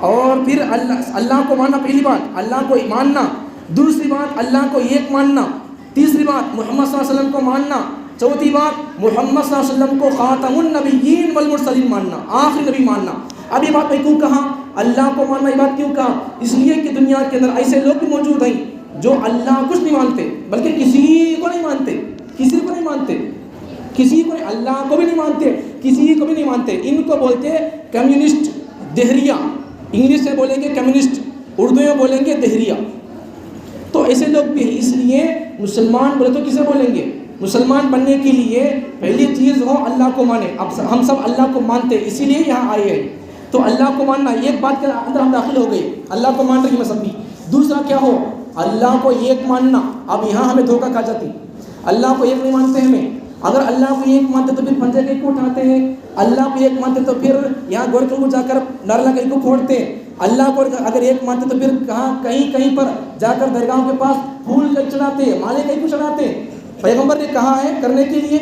اور پھر اللہ کو ماننا. پہلی بات اللہ کو ماننا, دوسری بات اللہ کو ایک ماننا, تیسری بات محمد صلی اللہ علیہ وسلم کو ماننا, چوتھی بات محمد صلی اللہ علیہ وسلم کو خاتم النبیین والمرسلین ماننا, آخری نبی ماننا. اب یہ بات میں کیوں کہا اللہ کو ماننا, یہ بات کیوں کہا؟ اس لیے کہ دنیا کے اندر ایسے لوگ بھی موجود ہیں جو اللہ کچھ نہیں مانتے, بلکہ کسی کو نہیں مانتے, کسی کو نہیں مانتے, کسی کو نہیں, اللہ کو بھی نہیں مانتے, کسی کو بھی نہیں مانتے. ان کو بولتے ہیں کمیونسٹ, دہریہ. انگلش سے بولیں گے کمیونسٹ, اردو میں بولیں گے دہریہ. تو ایسے لوگ بھی ہیں. اس لیے مسلمان بولے تو کسے بولیں گے؟ مسلمان بننے کے لیے پہلی چیز ہو اللہ کو مانے. اب ہم سب اللہ کو مانتے ہیں, اسی لیے یہاں آئے ہیں. تو اللہ کو ماننا, ایک بات کے اندر ہم داخل ہو گئے, اللہ کو مان رہی میں سب بھی. دوسرا کیا ہو؟ اللہ کو ایک ماننا. اب یہاں ہمیں دھوکہ کھا جاتی, اللہ کو ایک نہیں مانتے ہمیں. اگر اللہ کو ایک مانتے تو پھر پنجے کہیں کو اٹھاتے ہیں, اللہ کو ایک مانتے تو پھر یہاں گورکھپور کو جا کر نرلا کہیں کو پھوڑتے ہیں. اللہ کو اگر ایک مانتے تو پھر کہیں پر جا کر درگاہوں کے پاس پھول کہیں چڑھاتے ہیں, مالے کہیں کو چڑھاتے ہیں. پیغمبر نے کہا ہے کرنے کے لیے,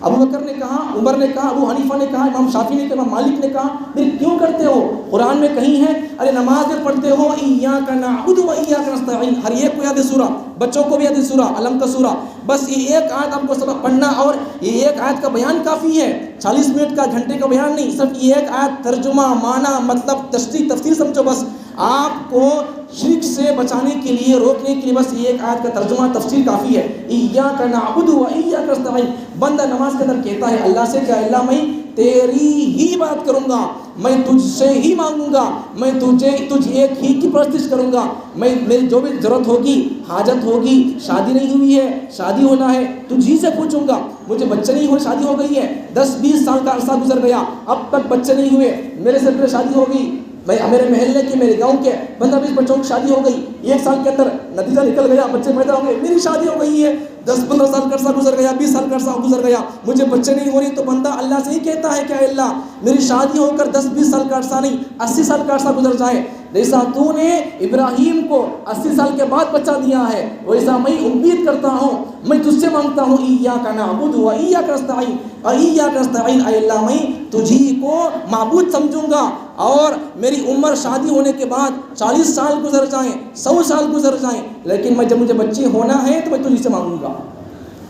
ابو بکر نے کہا, عمر نے کہا, ابو حنیفہ نے کہا, امام شافعی نے کہا, امام مالک نے کہا, پھر کیوں کرتے ہو؟ قرآن میں کہیں ہے ارے نماز میں پڑھتے ہو ایاک نعبد و ایاک نستعین. ہر ایک کو یاد ہے سورہ, بچوں کو بھی یاد ہے سورہ علم کا سورہ. بس یہ ایک آیت آپ کو سبق پڑھنا, اور یہ ایک آیت کا بیان کافی ہے. 40 منٹ کا, گھنٹے کا بیان نہیں, صرف یہ ایک آیت ترجمہ, معنی, مطلب, تشریح, تفسیر سمجھو. بس آپ کو شرک سے بچانے کے لیے, روکنے کے لیے بس یہ ایک آیت کا ترجمہ, تفسیر کافی ہے. ایاک نعبد و ایاک نستعین. بندہ نماز کے اندر کہتا ہے اللہ سے کہ اللہ میں تیری ہی بات کروں گا, میں تجھ سے ہی مانگوں گا, میں تجھ ایک ہی کی پرستش کروں گا. میں میری جو بھی ضرورت ہوگی, حاجت ہوگی, شادی نہیں ہوئی ہے, شادی ہونا ہے, تجھ ہی سے پوچھوں گا. مجھے بچے نہیں ہوئے, شادی ہو گئی ہے, 10-20 سال کا عرصہ گزر گیا, اب تک بچے نہیں ہوئے, میرے سے پہلے شادی ہو گئی, میرے محلے کے, میرے گاؤں کے 15-20 بچوں کی شادی ہو گئی, 1 سال کے اندر نتیجہ نکل گیا, بچے پیدا ہو گئے, میری شادی ہو گئی ہے, 10-15 سال کا عرصہ گزر گیا, 20 سال کا عرصہ گزر گیا, مجھے بچے نہیں ہو رہی. تو بندہ اللہ سے ہی کہتا ہے کہ اے اللہ میری شادی ہو کر 10-20 سال کا عرصہ نہیں, 80 سال کا عرصہ گزر جائے. جیسا تو نے ابراہیم کو 80 سال کے بعد بچہ دیا ہے, ویسا میں امید کرتا ہوں, میں تجھ سے مانگتا ہوں ایاک نعبد و ایاک نستعین, ایاک نستعین. اے اللہ میں تجھی کو معبود سمجھوں گا, اور میری عمر شادی ہونے کے بعد 40 سال گزر جائیں, 100 سال گزر جائیں, لیکن میں جب مجھے بچے ہونا ہے تو میں تجھی سے مانگوں گا.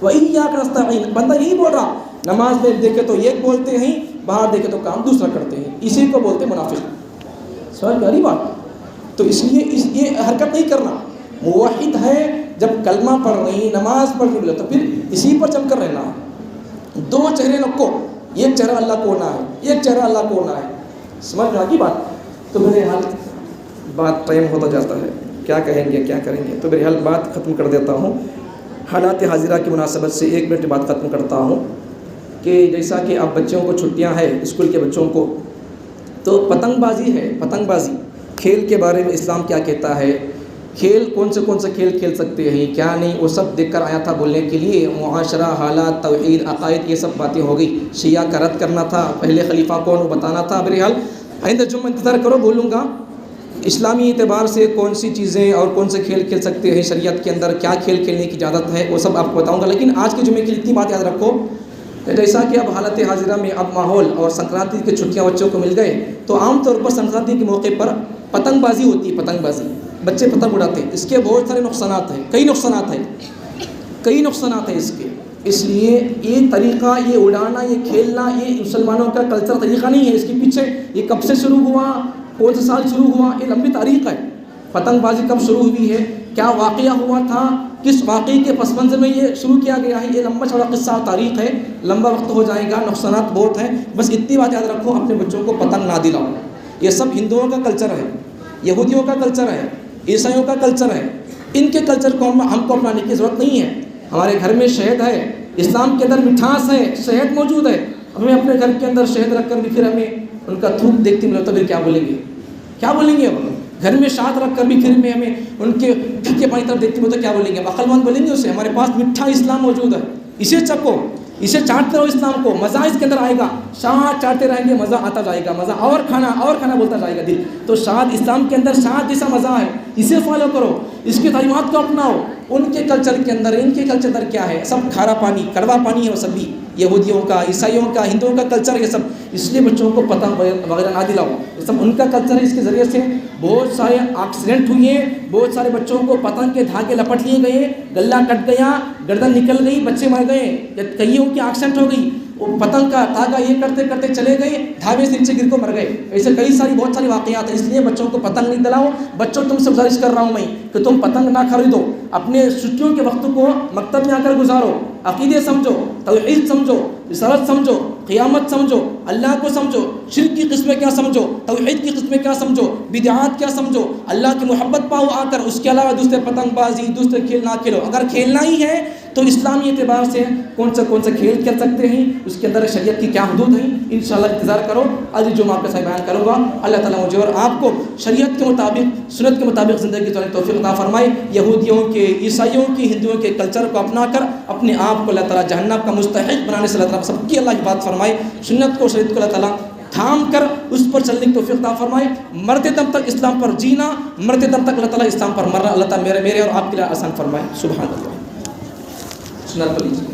وَإِيَّاكَ نَسْتَعِينُ. بندہ یہی بول رہا, نماز میں دیکھے تو ایک بولتے ہیں, باہر دیکھے تو کام دوسرا کرتے ہیں. اسی کو بولتے منافق. سوال پیاری بات. تو اس لیے یہ حرکت نہیں کرنا. موحد ہے جب کلمہ پڑھ رہی, نماز پڑھ رہی, تو پھر اسی پر جم کر رہنا ہے. 2 چہرے رکھو, ایک چہرہ اللہ کو ہونا ہے, ایک چہرہ اللہ کو ہونا ہے. سمجھ میں آ گئی بات؟ تو میرے حال بات ٹائم ہوتا جاتا ہے, کیا کہیں گے کیا کریں گے, تو میرے حال بات ختم کر دیتا ہوں. حالات حاضرہ کی مناسبت سے 1 منٹ بات ختم کرتا ہوں کہ جیسا کہ اب بچوں کو چھٹیاں ہیں, اسکول کے بچوں کو, تو پتنگ بازی ہے, پتنگ بازی. کھیل کے بارے میں اسلام کیا کہتا ہے, کھیل کون سے کھیل کھیل سکتے ہیں, کیا نہیں, وہ سب دیکھ کر آیا تھا بولنے کے لیے. معاشرہ, حالات, توحید, عقائد, یہ سب باتیں ہو گئی. شیعہ کا رد کرنا تھا, پہلے خلیفہ کون وہ بتانا تھا. بہرحال آئندہ جمعہ انتظار کرو, بولوں گا اسلامی اعتبار سے کون سی چیزیں اور کون سے کھیل کھیل سکتے ہیں, شریعت کے اندر کیا کھیل کھیلنے کی اجازت ہے, وہ سب آپ کو بتاؤں گا. لیکن آج کے جمعے کی اتنی بات یاد رکھو کہ جیسا کہ اب حالت حاضرہ میں اب ماحول اور سنکرانتی کی چھٹیاں بچوں کو مل گئے, تو عام طور پر سنکرانتی کے موقع پر پتنگ بازی ہوتی ہے. پتنگ بازی, بچے پتنگ اڑاتے ہیں. اس کے بہت سارے نقصانات ہیں, کئی نقصانات ہیں اس کے. اس لیے یہ طریقہ, یہ اڑانا, یہ کھیلنا, یہ مسلمانوں کا کلچر طریقہ نہیں ہے. اس کے پیچھے یہ کب سے شروع ہوا, کون سے سال شروع ہوا, یہ لمبی تاریخ ہے. پتنگ بازی کب شروع ہوئی ہے, کیا واقعہ ہوا تھا, کس واقعے کے پس منظر میں یہ شروع کیا گیا ہے, یہ لمبا چوڑا قصہ تاریخ ہے, لمبا وقت ہو جائے گا, نقصانات بہت ہیں. بس اتنی بات یاد رکھو, اپنے بچوں کو پتنگ نہ دلاؤ. یہ سب ہندوؤں کا کلچر ہے, یہودیوں کا کلچر ہے, عیسائیوں کا کلچر ہے. ان کے کلچر کو ہم کو اپنانے کی ضرورت نہیں ہے. ہمارے گھر میں شہد ہے, اسلام کے اندر مٹھاس ہے, شہد موجود ہے. ہمیں اپنے گھر کے اندر شہد رکھ کر بھی پھر ہمیں ان کا تھوک دیکھتی ملے تو پھر کیا بولیں گے, کیا بولیں گے؟ گھر میں شاد رکھ کر بھی پھر میں ہمیں ان کے ڈھکے پانی طرف دیکھتے ہو تو کیا بولیں گے؟ عقل مند بولیں گے اسے ہمارے پاس میٹھا اسلام موجود ہے، اسے چکو، اسے چاٹتے رہو اسلام کو، مزہ اس کے اندر آئے گا، شاد چاٹتے رہیں گے، مزہ آتا جائے گا، مزہ اور کھانا بولتا جائے گا دل۔ تو شاد اسلام کے اندر شاد جیسا مزہ ہے، اسے فالو کرو، اس کی تعلیمات کو اپناؤ۔ ان کے کلچر کے اندر، ان کے کلچر اندر کیا ہے؟ سب کھارا پانی، کڑوا پانی ہے وہ سب بھی، یہودیوں کا، عیسائیوں کا، ہندوؤں کا کلچر ہے سب، اس لیے بچوں کو پتنگ وغیرہ نہ دلاؤ، یہ سب ان کا کلچر ہے۔ اس کے ذریعے سے بہت سارے ایکسیڈنٹ ہوئے ہیں، بہت سارے بچوں کو پتنگ کے دھاگے لپٹ لیے گئے، گلا کٹ گیا، گردن نکل گئی، بچے مر گئے، یا کئیوں کی ایکسیڈنٹ ہو گئی، وہ پتنگ کا دھاگا یہ کرتے کرتے چلے گئے، دھاگے سے نیچے گر کو مر گئے۔ ایسے بہت ساری واقعات ہیں۔ اس لیے بچوں کو پتنگ نہیں دلاؤ۔ بچوں تم سے گزارش کر رہا ہوں میں کہ تم پتنگ نہ خریدو، اپنے چھٹیوں کے وقت کو مکتب میں آ کر گزارو، عقیدے سمجھو، توحید سمجھو، رسالت سمجھو، قیامت سمجھو، اللہ کو سمجھو، شرک کی قسمیں کیا سمجھو، توحید کی قسمیں کیا سمجھو، بدعات کیا سمجھو، اللہ کی محبت پاؤ آ کر۔ اس کے علاوہ دوسرے پتنگ بازی، دوسرے کھیل نہ کھیلو۔ اگر کھیلنا ہی ہے تو اسلامی اعتبار سے کون سا کھیل کھیل سکتے ہیں، اس کے اندر شریعت کی کیا حدود ہیں، انشاءاللہ انتظار کرو، آج جمعہ کے ساتھ بیان کروں گا۔ اللہ تعالیٰ مجھے اور آپ کو شریعت کے مطابق، سنت کے مطابق زندگی گزارنے کی توفیق عطا فرمائے۔ یہودیوں کے، عیسائیوں کی، ہندوؤں کے کلچر کو اپنا کر اپنے آپ کو اللہ تعالیٰ جہنم کا مستحق بنانے سے اللہ تعالیٰ سب کی اللہ کی بات فرمائے۔ سنت کو، شریعت کو اللہ تعالیٰ تھام کر اس پر چلنے کی توفیق عطا فرمائے۔ مرتے دم تک اسلام پر جینا، مرتے دم تک اللہ تعالیٰ اسلام پر مرنا اللہ تعالیٰ میرے اور آپ کے لیے آسان فرمائے۔ سبحان اللہ۔ سنت پر لیجیے۔